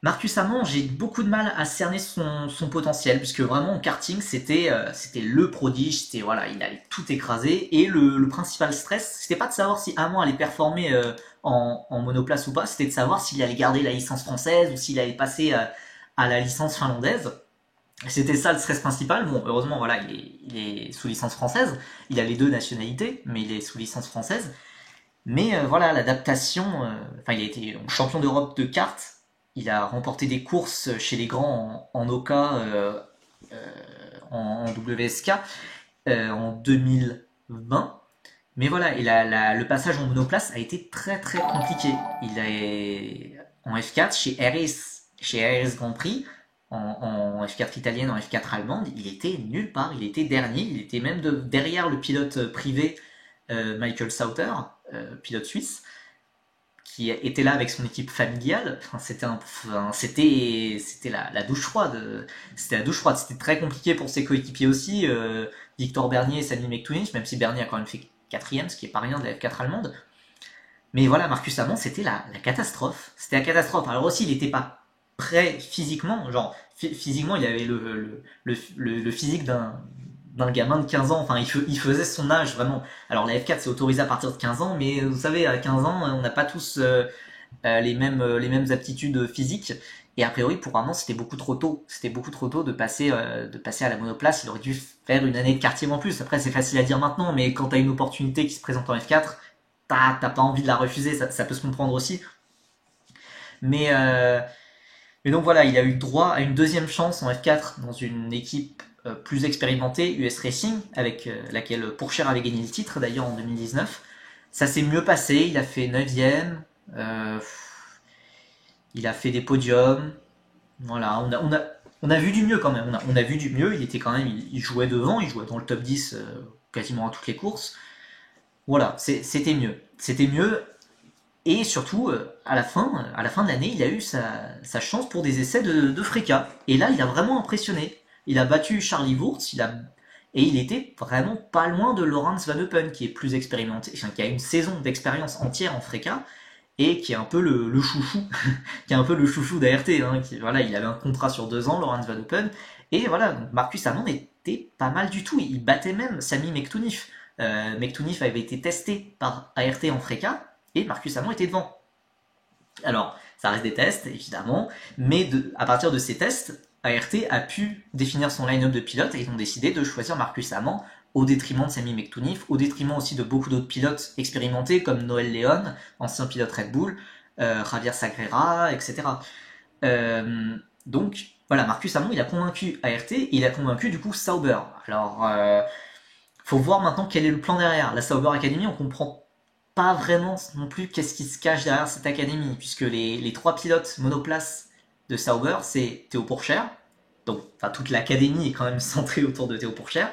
Marcus Amont, j'ai beaucoup de mal à cerner son potentiel, puisque vraiment en karting, c'était le prodige, voilà, il allait tout écraser, et le principal stress, c'était pas de savoir si Amont allait performer en monoplace ou pas, c'était de savoir s'il allait garder la licence française ou s'il allait passer à la licence finlandaise. C'était ça le stress principal. Bon, heureusement, voilà, il est sous licence française, il a les deux nationalités, mais il est sous licence française. Mais voilà, l'adaptation, enfin, il a été donc, champion d'Europe de kart. Il a remporté des courses chez les grands en Oka, en WSK en 2020. Mais voilà, le passage en monoplace a été très compliqué. Il est en F4 chez RS Grand Prix, en F4 italienne, en F4 allemande, il était nulle part. Il était dernier, il était même derrière le pilote privé Michael Sauter, pilote suisse, qui était là avec son équipe familiale. Enfin, c'était la douche froide. C'était la douche froide. C'était très compliqué pour ses coéquipiers aussi. Victor Bernier et Sami Mektounic, même si Bernier a quand même fait quatrième, ce qui est pas rien de la F4 allemande. Mais voilà, Marcus Amont, c'était la catastrophe. C'était la catastrophe. Alors aussi, il n'était pas prêt physiquement. Genre, physiquement, il avait le physique d'un gamin de 15 ans. Enfin, il faisait son âge, vraiment. Alors, la F4, c'est autorisé à partir de 15 ans, mais vous savez, à 15 ans, on n'a pas tous les mêmes aptitudes physiques. Et a priori, pour Amont, c'était beaucoup trop tôt. C'était beaucoup trop tôt de passer à la monoplace. Il aurait dû faire une année de karting en plus. Après, c'est facile à dire maintenant, mais quand t'as une opportunité qui se présente en F4, t'as pas envie de la refuser. Ça peut se comprendre aussi. Mais, euh, mais donc voilà, il a eu droit à une deuxième chance en F4 dans une équipe plus expérimentée, US Racing, avec laquelle Pourchaire avait gagné le titre d'ailleurs en 2019. Ça s'est mieux passé, il a fait 9ème, il a fait des podiums. Voilà, on a vu du mieux quand même. On a vu du mieux, il était quand même, il jouait devant, il jouait dans le top 10 quasiment à toutes les courses. Voilà, c'était mieux. C'était mieux. Et surtout, à la fin de l'année, il a eu sa chance pour des essais de Freka. Et là, il a vraiment impressionné. Il a battu Charlie Wurz, et il était vraiment pas loin de Laurens Van Eupen, qui est plus expérimenté, enfin, qui a une saison d'expérience entière en Freka, et qui est un peu le chouchou, qui est un peu le chouchou d'ART. Hein, voilà, il avait un contrat sur 2 ans, Laurens Van Eupen, et voilà, donc Marcus Amont était pas mal du tout. Il battait même Sami Mektounif. Mektounif avait été testé par ART en Freka, et Marcus Amont était devant. Alors, ça reste des tests, évidemment, mais à partir de ces tests, ART a pu définir son line-up de pilotes et ils ont décidé de choisir Marcus Amont au détriment de Sami Mektounif, au détriment aussi de beaucoup d'autres pilotes expérimentés comme Noël Léon, ancien pilote Red Bull, Javier Sagrera, etc. Donc, voilà, Marcus Amont, il a convaincu ART et il a convaincu du coup Sauber. Alors, faut voir maintenant quel est le plan derrière. La Sauber Academy, on comprend pas vraiment non plus qu'est-ce qui se cache derrière cette académie, puisque les 3 pilotes monoplace de Sauber, c'est Théo Pourchaire, donc enfin, toute l'académie est quand même centrée autour de Théo Pourchaire.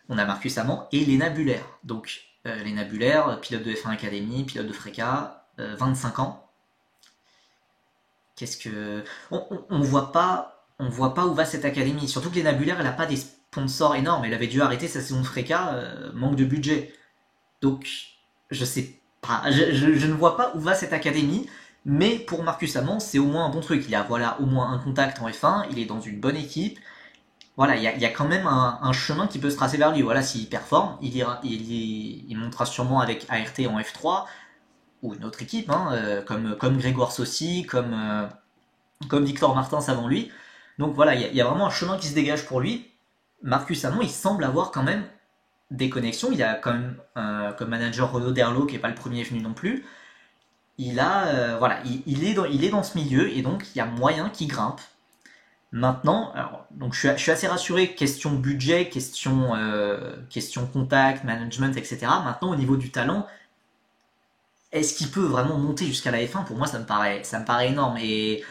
On a Marcus Amont et Léna Buller. Donc Léna Buller, pilote de F1 Academy, pilote de Freka, 25 ans. Qu'est-ce que on voit pas où va cette académie. Surtout que Léna Buller, elle a pas des sponsors énormes. Elle avait dû arrêter sa saison de Freka, manque de budget. Donc je sais pas, je ne vois pas où va cette académie, mais pour Marcus Amont, c'est au moins un bon truc. Il a voilà au moins un contact en F1, il est dans une bonne équipe. Voilà, il y a quand même un chemin qui peut se tracer vers lui. Voilà, s'il performe, il montera sûrement avec ART en F3 ou une autre équipe, hein, comme Grégoire Saucy, comme Victor Martins avant lui. Donc voilà, il y a vraiment un chemin qui se dégage pour lui. Marcus Amont, il semble avoir quand même des connexions. Il a quand même comme manager Renaud Derlot qui est pas le premier venu non plus. Il a voilà, il est dans ce milieu et donc il y a moyen qu'il grimpe. Maintenant, alors, donc je suis assez rassuré, question budget, question contact, management, etc. Maintenant, au niveau du talent, est-ce qu'il peut vraiment monter jusqu'à la F1? Pour moi, ça me paraît énorme. Et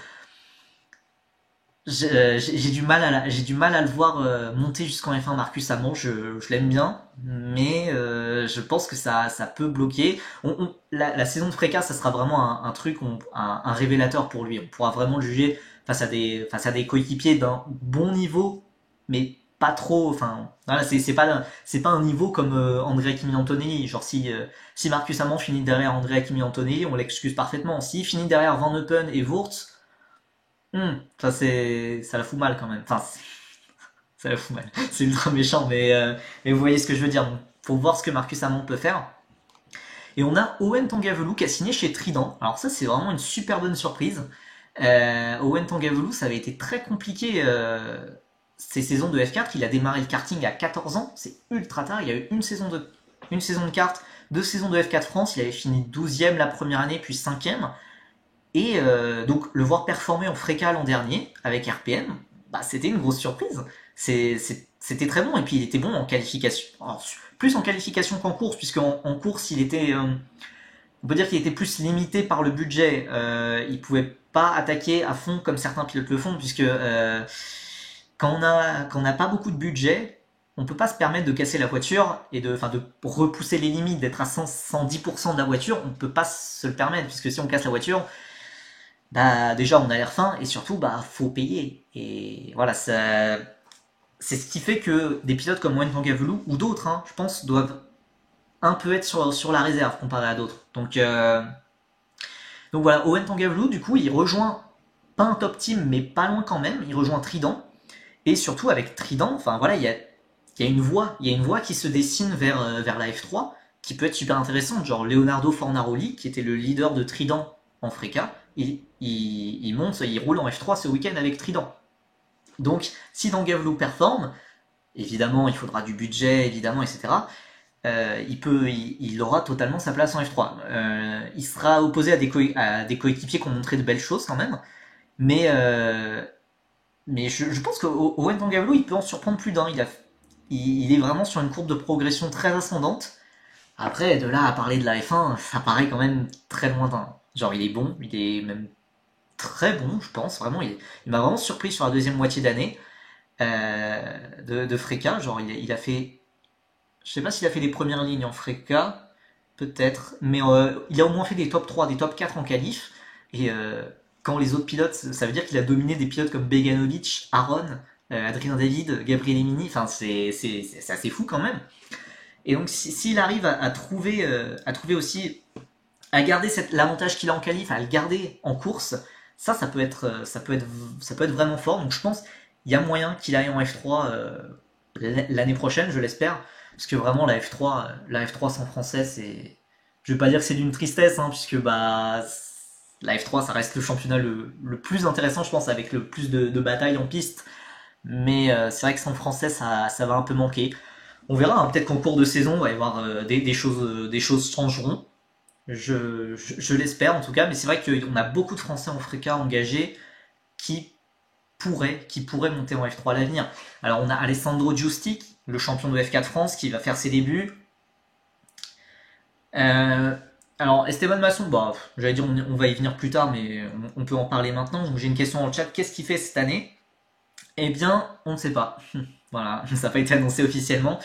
j'ai du mal j'ai du mal à le voir monter jusqu'en F1. Marcus Amont, je l'aime bien, mais je pense que ça peut bloquer. La saison de Freka, ça sera vraiment un truc, un révélateur pour lui. On pourra vraiment le juger face à des coéquipiers d'un bon niveau, mais pas trop. Enfin, voilà, c'est pas un niveau comme Andrea Kimi Antonelli. Genre si Marcus Amont finit derrière Andrea Kimi Antonelli, on l'excuse parfaitement. S'il finit derrière Van Eupen et Wurtz, ça la fout mal quand même. Enfin, ça la fout mal. C'est ultra méchant, mais vous voyez ce que je veux dire. Donc, faut voir ce que Marcus Amont peut faire. Et on a Owen Tangavelou qui a signé chez Trident. Alors ça, c'est vraiment une super bonne surprise. Owen Tangavelou, ça avait été très compliqué ces saisons de F4. Il a démarré le karting à 14 ans. C'est ultra tard. Il y a eu une saison de kart, 2 saisons de F4 France. Il avait fini 12e la première année, puis 5e. Et donc le voir performer en Freca l'an dernier avec RPM, bah, c'était une grosse surprise. C'était très bon et puis il était bon en qualification. Alors, plus en qualification qu'en course, puisque en course il était, on peut dire qu'il était plus limité par le budget. Il pouvait pas attaquer à fond comme certains pilotes le font, puisque quand on n'a pas beaucoup de budget, on peut pas se permettre de casser la voiture et de repousser les limites, d'être à 110% de la voiture. On peut pas se le permettre, puisque si on casse la voiture, bah déjà on a l'air fin et surtout bah faut payer. Et voilà, c'est ce qui fait que des pilotes comme Wen Tangavelou ou d'autres, hein, je pense, doivent un peu être sur la réserve comparé à d'autres. Donc voilà, Owen Tangavelou, du coup, il rejoint pas un top team, mais pas loin quand même. Il rejoint Trident. Et surtout avec Trident, enfin voilà, il y a une voie qui se dessine vers la F3 qui peut être super intéressante. Genre Leonardo Fornaroli, qui était le leader de Trident en Freca, il roule en F3 ce week-end avec Trident. Donc si Tangavelou performe, évidemment il faudra du budget, évidemment, etc. Il aura totalement sa place en F3. Il sera opposé à des coéquipiers qui ont montré de belles choses quand même, mais je pense qu'Owen Tangavelou, il peut en surprendre plus d'un. Il est vraiment sur une courbe de progression très ascendante. Après, de là à parler de la F1, ça paraît quand même très lointain. Genre, il est bon, il est même très bon, je pense. Vraiment, il m'a vraiment surpris sur la deuxième moitié d'année de Freca. Genre, il a fait. Je sais pas s'il a fait les premières lignes en Freca, peut-être, mais il a au moins fait des top 3, des top 4 en qualif. Et quand les autres pilotes, ça veut dire qu'il a dominé des pilotes comme Beganovic, Aaron, Adrien David, Gabriel Emini. Enfin, c'est assez fou quand même. Et donc, s'il arrive à trouver aussi, à garder l'avantage qu'il a en qualif, à le garder en course, ça peut être vraiment fort. Donc, je pense il y a moyen qu'il aille en F3 l'année prochaine, je l'espère, parce que vraiment la F3 sans français, je vais pas dire que c'est d'une tristesse, hein, puisque bah la F3 ça reste le championnat le plus intéressant, je pense, avec le plus de batailles en piste. Mais c'est vrai que sans français, ça va un peu manquer. On verra, hein, peut-être qu'en cours de saison, on va y avoir des choses changeront. Je l'espère en tout cas, mais c'est vrai qu'on a beaucoup de Français en Freca engagés qui qui pourraient monter en F3 à l'avenir. Alors on a Alessandro Giusti, le champion de F4 France, qui va faire ses débuts. Euh, alors Esteban Masson, bah, j'allais dire on va y venir plus tard, mais on peut en parler maintenant. Donc j'ai une question dans le chat, qu'est-ce qu'il fait cette année? Eh bien, on ne sait pas. Voilà, ça n'a pas été annoncé officiellement.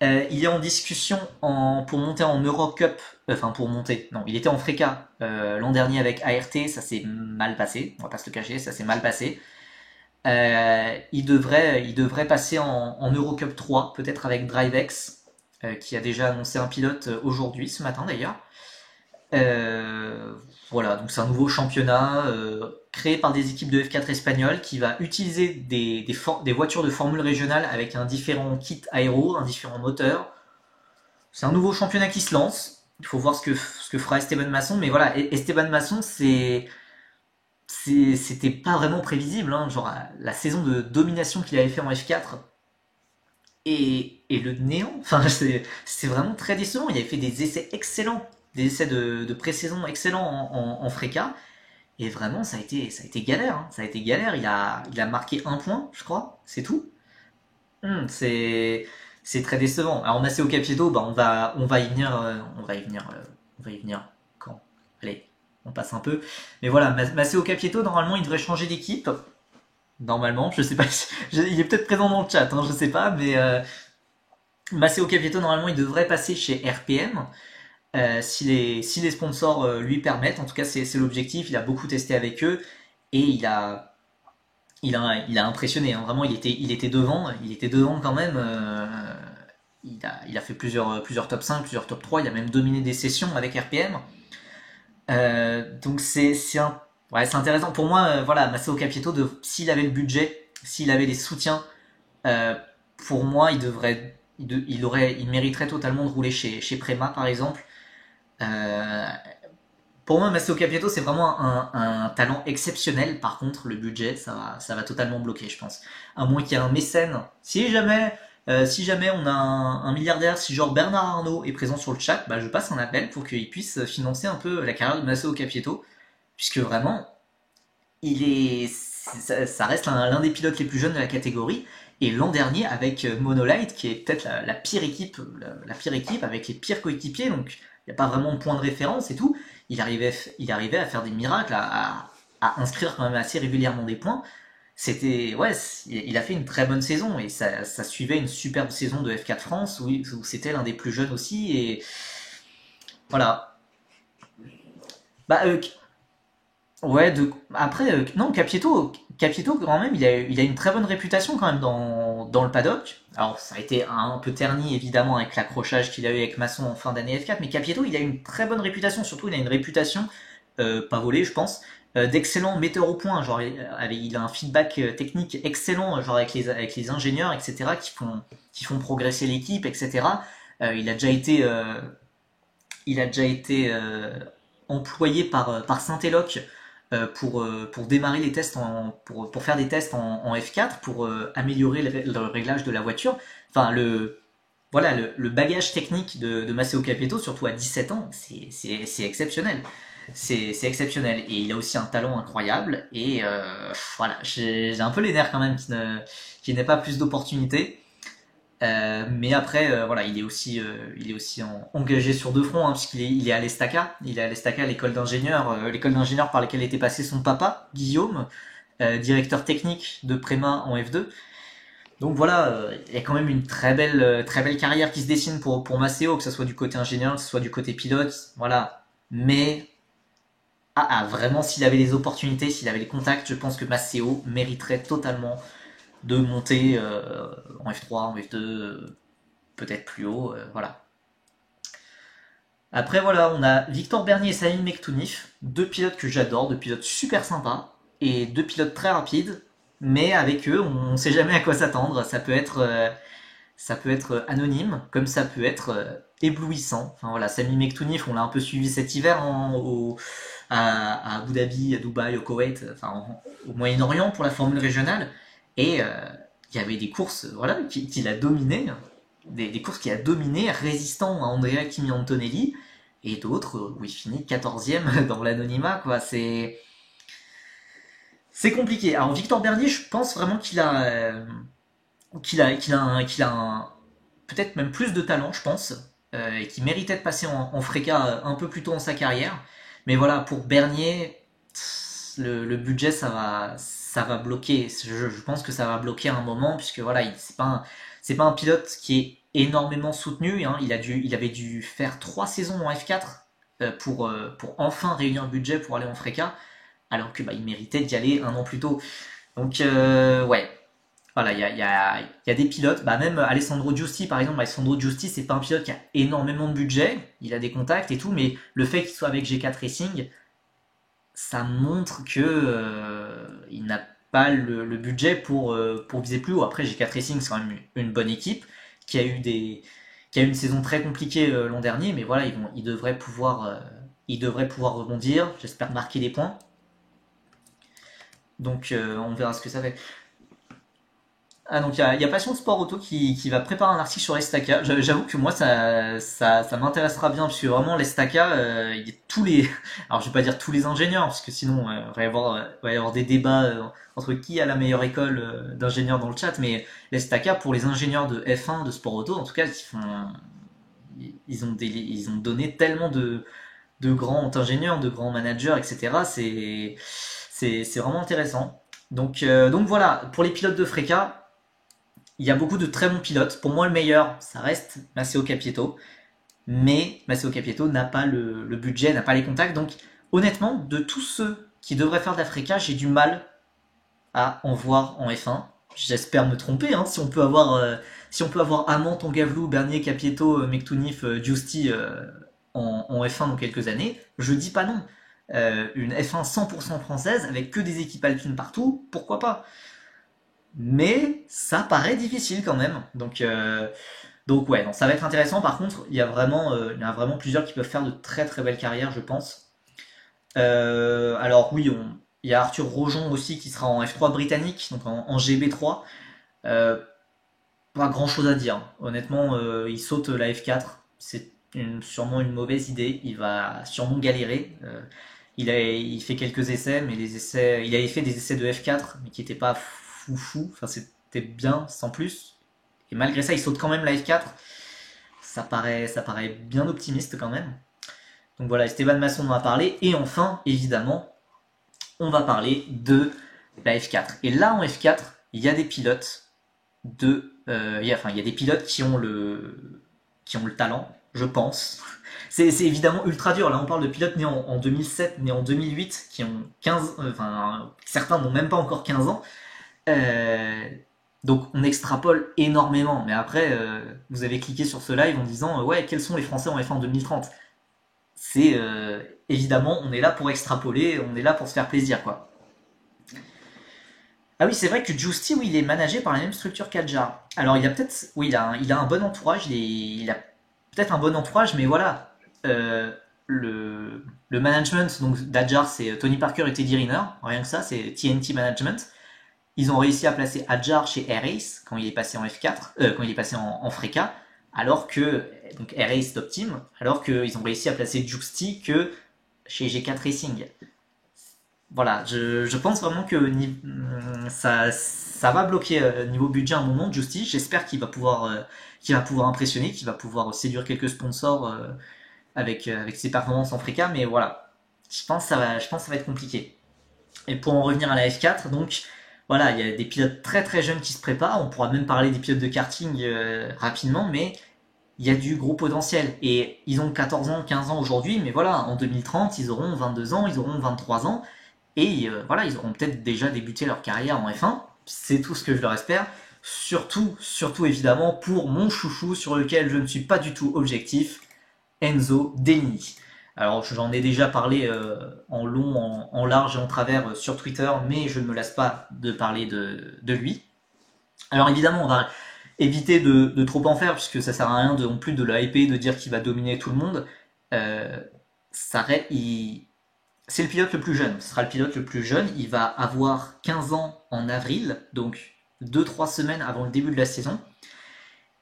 Il est en discussion pour monter en Eurocup, enfin pour monter, non, il était en Freca l'an dernier avec ART, ça s'est mal passé, on va pas se le cacher, ça s'est mal passé. Il devrait passer en Eurocup 3, peut-être avec DriveX, qui a déjà annoncé un pilote aujourd'hui, ce matin d'ailleurs. Euh, voilà, donc c'est un nouveau championnat créé par des équipes de F4 espagnoles qui va utiliser des voitures de formule régionale avec un différent kit aéro, un différent moteur. C'est un nouveau championnat qui se lance. Il faut voir ce que fera Esteban Masson, mais voilà, Esteban Masson, c'était pas vraiment prévisible, hein. Genre la saison de domination qu'il avait fait en F4 et le néant. Enfin, c'est vraiment très décevant. Il avait fait des essais excellents, des essais de pré-saison excellents en Freca. Et vraiment, ça a été galère, hein. Ça a été galère. Il a marqué un point, je crois, c'est tout. C'est très décevant. Alors Masseo Capieto, bah on va y venir, on va y venir quand. Allez, on passe un peu. Mais voilà, Masseo Capieto, normalement, il devrait changer d'équipe. Normalement, je sais pas, il est peut-être présent dans le chat, hein, je sais pas, mais Masseo Capieto, normalement, il devrait passer chez RPM. Si les sponsors lui permettent, en tout cas c'est l'objectif, il a beaucoup testé avec eux et il a impressionné, hein. Vraiment il était devant quand même. Il a fait plusieurs top 5, plusieurs top 3, il a même dominé des sessions avec RPM. Donc ouais, c'est intéressant pour moi. Voilà, Massimo Capieto, s'il avait le budget, s'il avait les soutiens, euh, pour moi il mériterait totalement de rouler chez Prema par exemple. Euh, pour moi, Massimo Capieto, c'est vraiment un talent exceptionnel. Par contre, le budget, ça va totalement bloquer, je pense. À moins qu'il y ait un mécène. Si jamais on a un milliardaire, si genre Bernard Arnault est présent sur le chat, bah, je passe un appel pour qu'il puisse financer un peu la carrière de Massimo Capieto. Puisque vraiment, ça reste l'un des pilotes les plus jeunes de la catégorie. Et l'an dernier, avec Monolight, qui est peut-être la pire équipe, la pire équipe, avec les pires coéquipiers, donc il n'y a pas vraiment de point de référence et tout, il arrivait à faire des miracles, à inscrire quand même assez régulièrement des points. Ouais, il a fait une très bonne saison et ça suivait une superbe saison de F4 France où c'était l'un des plus jeunes aussi. Et voilà. Bah, ouais, après, non, Capieto, quand même, il a une très bonne réputation quand même dans le paddock. Alors, ça a été un peu terni, évidemment, avec l'accrochage qu'il a eu avec Masson en fin d'année F4, mais Capieto, il a une très bonne réputation. Surtout, il a une réputation, pas volée, je pense, d'excellent metteur au point. Genre, il a un feedback technique excellent, genre avec les ingénieurs, etc., qui font progresser l'équipe, etc. Il a déjà été employé par Saint-Éloque pour démarrer les tests pour faire des tests en F4 pour améliorer le réglage de la voiture. Enfin voilà le bagage technique de Massimo Capieto, surtout à 17 ans, c'est exceptionnel. C'est exceptionnel et il a aussi un talent incroyable et voilà, j'ai un peu les nerfs quand même qui n'ait pas plus d'opportunités. Mais après, voilà, il est aussi engagé sur deux fronts, hein, puisqu'il est à l'Estaca. Il est à l'Estaca, l'école d'ingénieurs par laquelle était passé son papa, Guillaume, directeur technique de Prema en F2. Donc voilà, il y a quand même une très belle carrière qui se dessine pour Maceo, que ce soit du côté ingénieur, que ce soit du côté pilote, voilà. Mais vraiment, s'il avait les opportunités, s'il avait les contacts, je pense que Maceo mériterait totalement de monter en F3, en F2, peut-être plus haut, voilà. Après voilà, on a Victor Bernier et Salim Mektounif, deux pilotes que j'adore, deux pilotes super sympas, et deux pilotes très rapides, mais avec eux, on ne sait jamais à quoi s'attendre. Ça peut être anonyme, comme ça peut être éblouissant. Enfin voilà, Salim Mektounif, on l'a un peu suivi cet hiver à Abu Dhabi, à Dubaï, au Koweït, enfin au Moyen-Orient pour la Formule régionale. Et il y avait des courses voilà, qu'il a dominées, des courses qu'il a dominées, résistant à Andrea Kimi Antonelli, et d'autres où il finit 14e dans l'anonymat, quoi. C'est compliqué. Alors Victor Bernier, je pense vraiment qu'il a peut-être même plus de talent, je pense, et qu'il méritait de passer en Freca un peu plus tôt dans sa carrière. Mais voilà, pour Bernier, le budget, ça va bloquer. Je pense que ça va bloquer à un moment, puisque voilà, c'est pas un pilote qui est énormément soutenu, hein. Il avait dû faire 3 saisons en F4 pour enfin réunir le budget pour aller en Freca, alors que bah, il méritait d'y aller un an plus tôt. Donc ouais, voilà, il y a des pilotes, bah même Alessandro Giusti par exemple. Alessandro Giusti, c'est pas un pilote qui a énormément de budget, il a des contacts et tout, mais le fait qu'il soit avec G4 Racing, ça montre que il n'a pas le budget pour viser plus haut. Après, G4 Racing, c'est quand même une bonne équipe qui a eu une saison très compliquée l'an dernier, mais voilà, ils devraient pouvoir rebondir. J'espère marquer des points. Donc, on verra ce que ça fait. Ah, donc il y a Passion Sport Auto qui va préparer un article sur l'Estaca. J'avoue que moi ça m'intéressera bien parce que vraiment l'Estaca, il y a tous les, alors je vais pas dire tous les ingénieurs parce que sinon va y avoir des débats entre qui a la meilleure école d'ingénieurs dans le chat, mais l'Estaca pour les ingénieurs de F1 de Sport Auto, en tout cas ils ont donné tellement de grands ingénieurs, de grands managers, etc. C'est vraiment intéressant. Donc voilà, pour les pilotes de Freca, il y a beaucoup de très bons pilotes. Pour moi, le meilleur, ça reste Masseo Capieto. Mais Masseo Capieto n'a pas le budget, n'a pas les contacts. Donc, honnêtement, de tous ceux qui devraient faire de la Freca, j'ai du mal à en voir en F1. J'espère me tromper. Hein, si on peut avoir Amand, Tongavlou, Bernier, Capieto, Mektounif, Giusti en F1 dans quelques années, je dis pas non. Une F1 100% française avec que des équipes alpines partout, pourquoi pas? Mais ça paraît difficile quand même. Donc ouais, non, ça va être intéressant. Par contre, il y a vraiment plusieurs qui peuvent faire de très très belles carrières, je pense. Alors oui, il y a Arthur Rojon aussi qui sera en F3 britannique, donc en GB3. Euh, Pas grand chose à dire. Honnêtement, il saute la F4. C'est sûrement une mauvaise idée. Il va sûrement galérer. Il fait quelques essais, mais il avait fait des essais de F4, mais qui n'étaient pas fou. Enfin, c'était bien, sans plus. Et malgré ça, il saute quand même la F4. Ça paraît bien optimiste quand même. Donc voilà, Esteban Masson en a parlé. Et enfin, évidemment, on va parler de la F4. Et là, en F4, il y a des pilotes il y a des pilotes qui ont le talent, je pense. C'est évidemment ultra dur. Là, on parle de pilotes nés en 2007, nés en 2008, qui ont 15, enfin, certains n'ont même pas encore 15 ans. Euh, donc, on extrapole énormément. Mais après, vous avez cliqué sur ce live en disant, ouais, quels sont les Français en F1 en 2030? Évidemment, on est là pour extrapoler, on est là pour se faire plaisir, quoi. Ah oui, c'est vrai que Giusti, oui, il est managé par la même structure qu'Adjar. Alors, il a peut-être, oui, il a un bon entourage, il a peut-être un bon entourage, mais voilà, le management donc d'Adjar, c'est Tony Parker et Teddy Riner, rien que ça, c'est TNT Management. Ils ont réussi à placer Adjar chez Air-Ace quand il est passé en F4, quand il est passé en Freca, alors que donc Air-Ace Top Team, alors qu'ils ont réussi à placer Giusti que chez G4 Racing. Voilà, je pense vraiment que ça va bloquer niveau budget à un moment, Justice. J'espère qu'il va pouvoir impressionner, qu'il va pouvoir séduire quelques sponsors avec ses performances en Freca, mais voilà, je pense que ça va être compliqué. Et pour en revenir à la F4, donc voilà, il y a des pilotes très très jeunes qui se préparent. On pourra même parler des pilotes de karting rapidement, mais il y a du gros potentiel. Et ils ont 14 ans, 15 ans aujourd'hui, mais voilà, en 2030, ils auront 22 ans, ils auront 23 ans. Et voilà, ils auront peut-être déjà débuté leur carrière en F1. C'est tout ce que je leur espère. Surtout évidemment pour mon chouchou sur lequel je ne suis pas du tout objectif, Enzo Dell'Ini. Alors j'en ai déjà parlé en long, en large et en travers sur Twitter, mais je ne me lasse pas de parler de lui. Alors évidemment, on va éviter de trop en faire, puisque ça sert à rien non plus de le hyper, de dire qu'il va dominer tout le monde. Euh, c'est le pilote le plus jeune. Ce sera le pilote le plus jeune. Il va avoir 15 ans en avril, donc 2-3 semaines avant le début de la saison.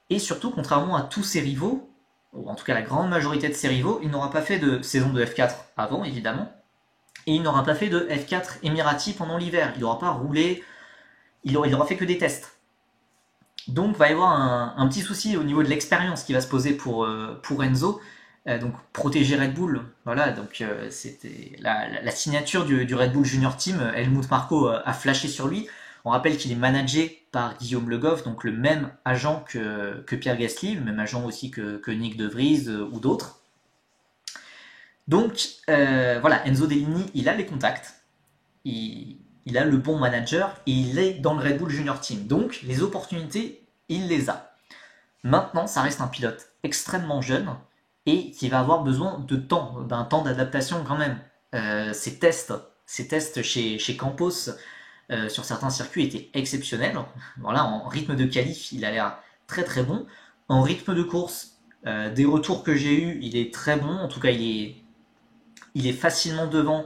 Et surtout, contrairement à tous ses rivaux, ou en tout cas la grande majorité de ses rivaux, il n'aura pas fait de saison de F4 avant, évidemment. Et il n'aura pas fait de F4 Emirati pendant l'hiver. Il n'aura pas roulé, il aura fait que des tests. Donc il va y avoir un petit souci au niveau de l'expérience qui va se poser pour Enzo. Donc protéger Red Bull, voilà, donc c'était la signature du Red Bull Junior Team. Helmut Marko a flashé sur lui. On rappelle qu'il est managé par Guillaume Le Goff, donc le même agent que Pierre Gasly, le même agent aussi que Nick De Vries ou d'autres. Donc voilà, Enzo Dell'Ini, il a les contacts, il a le bon manager et il est dans le Red Bull Junior Team. Donc les opportunités, il les a. Maintenant, ça reste un pilote extrêmement jeune et qui va avoir besoin de temps, d'un temps d'adaptation quand même. Ses tests chez Campos sur certains circuits étaient exceptionnels. Voilà, en rythme de qualif, il a l'air très très bon. En rythme de course, des retours que j'ai eus, il est très bon. En tout cas, il est facilement devant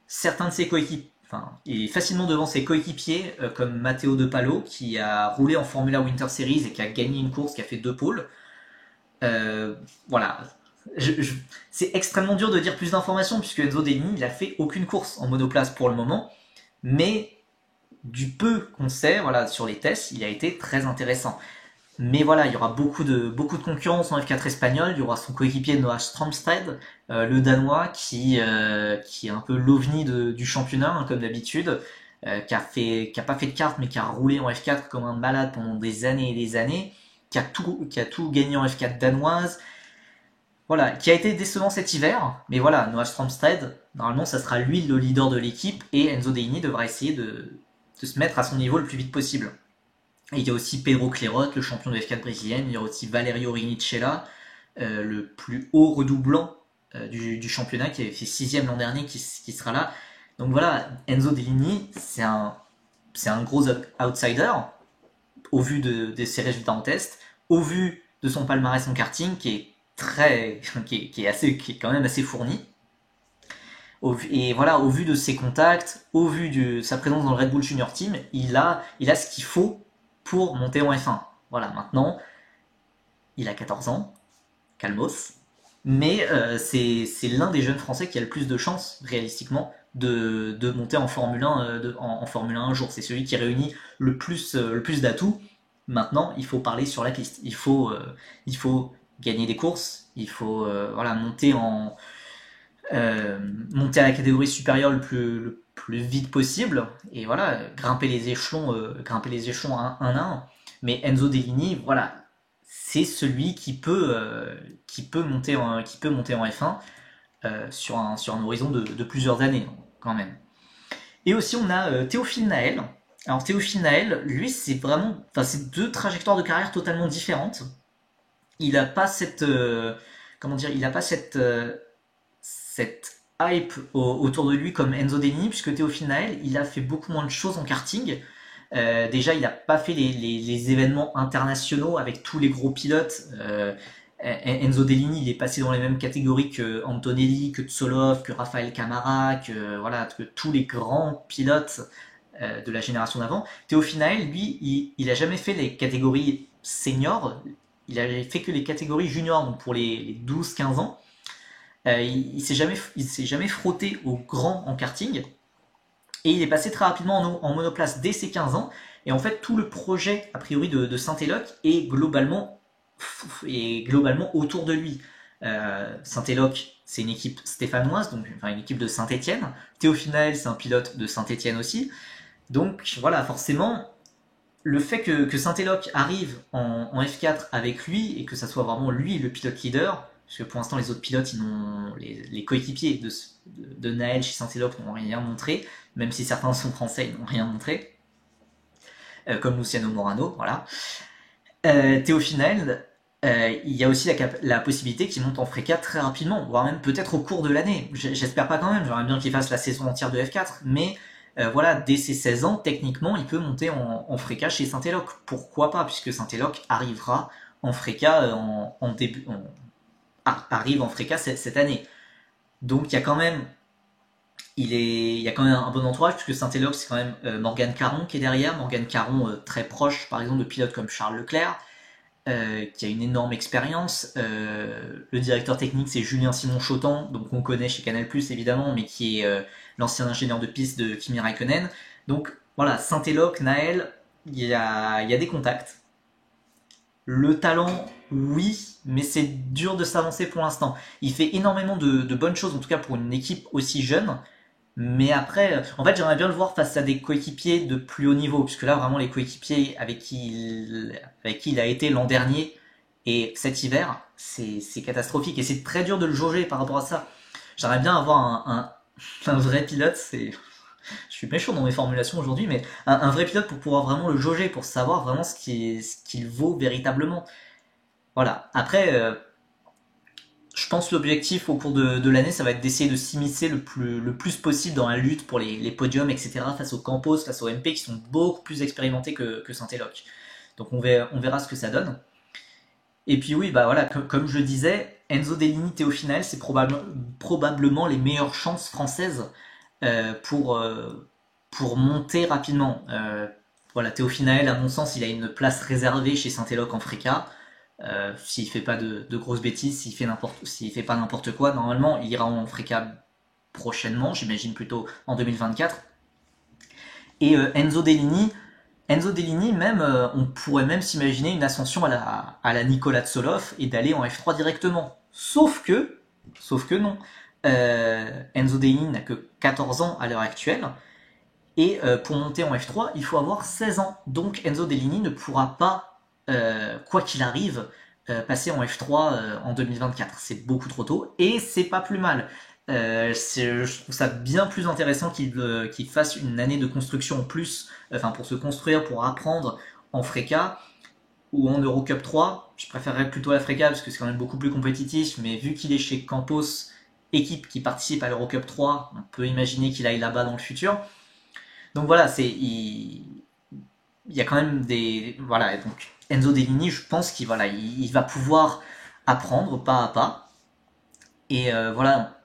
certains de ses coéquipiers. enfin, il est facilement devant ses coéquipiers comme Matteo De Palo qui a roulé en Formula Winter Series et qui a gagné une course, qui a fait 2 pôles. Euh, voilà. Je- je- c'est extrêmement dur de dire plus d'informations puisque Enzo Dell'Igny il a fait aucune course en monoplace pour le moment, mais du peu qu'on sait, voilà, sur les tests, il a été très intéressant. Mais voilà, il y aura beaucoup de concurrence en F4 espagnol. Il y aura son coéquipier Noah Stromsted, le Danois, qui est un peu l'ovni du championnat, hein, comme d'habitude, qui a pas fait de carte, mais qui a roulé en F4 comme un malade pendant des années et des années, qui a tout gagné en F4 danoise. Voilà, qui a été décevant cet hiver, mais voilà, Noah Stromsted, normalement, ça sera lui le leader de l'équipe, et Enzo Deini devra essayer de se mettre à son niveau le plus vite possible. Et il y a aussi Pedro Clerot, le champion de F4 brésilienne. Il y a aussi Valerio Rinicella, le plus haut redoublant du championnat, qui avait fait 6ème l'an dernier, qui sera là. Donc voilà, Enzo Dell'Igny, c'est un gros outsider, au vu de ses résultats en test, au vu de son palmarès en karting, qui est qui est quand même assez fourni. Et voilà, au vu de ses contacts, au vu de sa présence dans le Red Bull Junior Team, il a ce qu'il faut pour monter en F1. Voilà, maintenant, il a 14 ans, calmos, mais c'est l'un des jeunes Français qui a le plus de chances, réalistiquement, de monter en Formule 1, en Formule 1 un jour. C'est celui qui réunit le plus d'atouts. Maintenant, il faut parler sur la piste. Il faut gagner des courses, il faut voilà, monter à la catégorie supérieure le plus vite possible et voilà, grimper les échelons un à un. Mais Enzo Dell'Igny, voilà, c'est celui qui peut monter en F1 sur un horizon de plusieurs années quand même. Et aussi on a Théophile Naël. Alors Théophile Naël, lui c'est vraiment, enfin c'est deux trajectoires de carrière totalement différentes. Il a pas cette, comment dire, il a pas cette hype autour de lui comme Enzo Dell'Igny, puisque Théophile Naël, il a fait beaucoup moins de choses en karting. Déjà, il n'a pas fait les événements internationaux avec tous les gros pilotes. Enzo Dell'Igny, il est passé dans les mêmes catégories que Antonelli, que Tsolov, que Rafael Camara, que tous les grands pilotes de la génération d'avant. Théophile Naël, lui, il a jamais fait les catégories seniors. Il a fait que les catégories juniors, donc pour les 12-15 ans. Il s'est jamais frotté au grand en karting. Et il est passé très rapidement en monoplace dès ses 15 ans. Et en fait, tout le projet, a priori, de Saint-Éloque est globalement autour de lui. Saint-Éloque, c'est une équipe stéphanoise, donc enfin, une équipe de Saint-Étienne. Théophile Naël, c'est un pilote de Saint-Étienne aussi. Donc voilà, forcément, le fait que Saint-Éloque arrive en F4 avec lui et que ça soit vraiment lui le pilote leader, parce que pour l'instant les autres pilotes, les coéquipiers de Naël chez Saint-Éloque n'ont rien montré, même si certains sont français, ils n'ont rien montré, comme Luciano Morano, voilà. Théophile Naël, il y a aussi la possibilité qu'il monte en Freca très rapidement, voire même peut-être au cours de l'année. J'espère pas quand même, j'aimerais bien qu'il fasse la saison entière de F4, mais voilà, dès ses 16 ans, techniquement, il peut monter en Freca chez Saint-Éloque. Pourquoi pas, puisque Saint-Éloque arrivera en Freca arrive en Freca cette année. Donc il y a quand même il y a quand même un bon entourage, puisque Saint-Éloque, c'est quand même Morgane Caron qui est derrière. Morgane Caron, très proche, par exemple, de pilotes comme Charles Leclerc, qui a une énorme expérience. Le directeur technique, c'est Julien Simon-Chotan, donc on connaît chez Canal+, évidemment, mais qui est l'ancien ingénieur de piste de Kimi Raikkonen. Donc voilà, Saint-Éloque, Naël, il y a des contacts. Le talent, oui, mais c'est dur de s'avancer pour l'instant. Il fait énormément de bonnes choses, en tout cas pour une équipe aussi jeune. Mais après, en fait, j'aimerais bien le voir face à des coéquipiers de plus haut niveau, puisque là, vraiment, les coéquipiers avec qui il a été l'an dernier et cet hiver, c'est catastrophique. Et c'est très dur de le jauger par rapport à ça. J'aimerais bien avoir un vrai pilote, je suis méchant dans mes formulations aujourd'hui, mais un vrai pilote pour pouvoir vraiment le jauger, pour savoir vraiment ce qu'il vaut véritablement. Voilà. Après, je pense que l'objectif au cours de l'année, ça va être d'essayer de s'immiscer le plus possible dans la lutte pour les podiums, etc. face aux Campos, face aux MP qui sont beaucoup plus expérimentés que Saint-Éloque. Donc on verra ce que ça donne. Et puis oui, bah voilà, comme je le disais, Enzo Dell'Igny, Théophile Naël, c'est probablement les meilleures chances françaises pour pour monter rapidement. Voilà, Théo Finaël, à mon sens, il a une place réservée chez Saint-Éloque en Frika. S'il fait pas de grosses bêtises, s'il fait pas n'importe quoi, normalement, il ira en Frika prochainement, j'imagine plutôt en 2024. Et Enzo Dellini même, on pourrait même s'imaginer une ascension à la Nicolas Tsoloff et d'aller en F3 directement. Sauf que non. Enzo Dellini n'a que 14 ans à l'heure actuelle. Et pour monter en F3, il faut avoir 16 ans. Donc Enzo Dellini ne pourra pas, quoi qu'il arrive, passer en F3 en 2024. C'est beaucoup trop tôt et c'est pas plus mal. Je trouve ça bien plus intéressant qu'il fasse une année de construction en plus, enfin pour se construire, pour apprendre en Freka ou en Eurocup 3. Je préférerais plutôt la Freka parce que c'est quand même beaucoup plus compétitif, mais vu qu'il est chez Campos, équipe qui participe à l'Eurocup 3, on peut imaginer qu'il aille là-bas dans le futur. Donc voilà, il y a quand même des... Voilà, donc Enzo Dellini, je pense qu'il il va pouvoir apprendre pas à pas. Et voilà,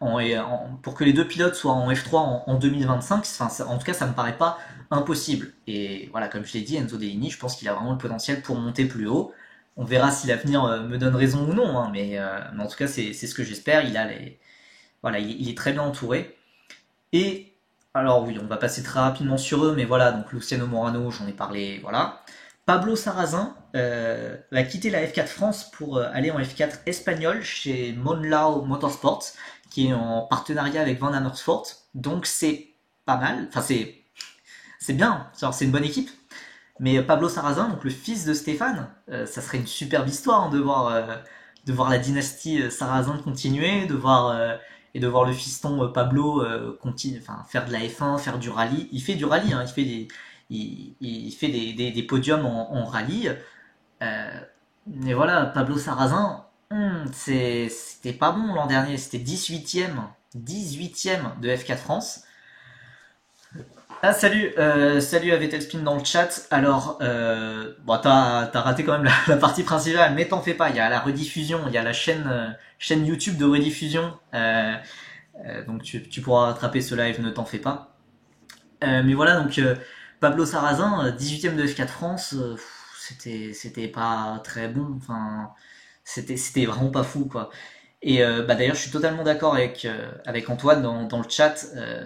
pour que les deux pilotes soient en F3 en 2025, en tout cas, ça me paraît pas impossible. Et voilà, comme je l'ai dit, Enzo Dellini, je pense qu'il a vraiment le potentiel pour monter plus haut. On verra si l'avenir me donne raison ou non, hein, mais en tout cas, c'est ce que j'espère. Voilà, il est très bien entouré. Et alors oui, on va passer très rapidement sur eux, mais voilà, donc Luciano Morano, j'en ai parlé, voilà. Pablo Sarrazin va quitter la F4 France pour aller en F4 espagnol chez Monlau Motorsports, qui est en partenariat avec Van Amersfoort. Donc c'est pas mal, enfin c'est bien, c'est une bonne équipe. Mais Pablo Sarrazin, donc le fils de Stéphane, ça serait une superbe histoire hein, de voir la dynastie Sarrazin continuer, et de voir le fiston Pablo faire de la F1, faire du rallye. Il fait du rallye, hein, il fait des podiums en rallye. Mais voilà, Pablo Sarrazin, c'était pas bon l'an dernier, c'était 18ème de F4 France. Ah salut à Vettelspin dans le chat. Alors, bon, t'as raté quand même la partie principale, mais t'en fais pas. Il y a la rediffusion, il y a la chaîne YouTube de rediffusion, donc tu pourras rattraper ce live, ne t'en fais pas. Mais voilà, donc Pablo Sarrazin, 18ème de F4 France, c'était pas très bon. Enfin, c'était vraiment pas fou quoi. Et bah d'ailleurs, je suis totalement d'accord avec Antoine dans le chat.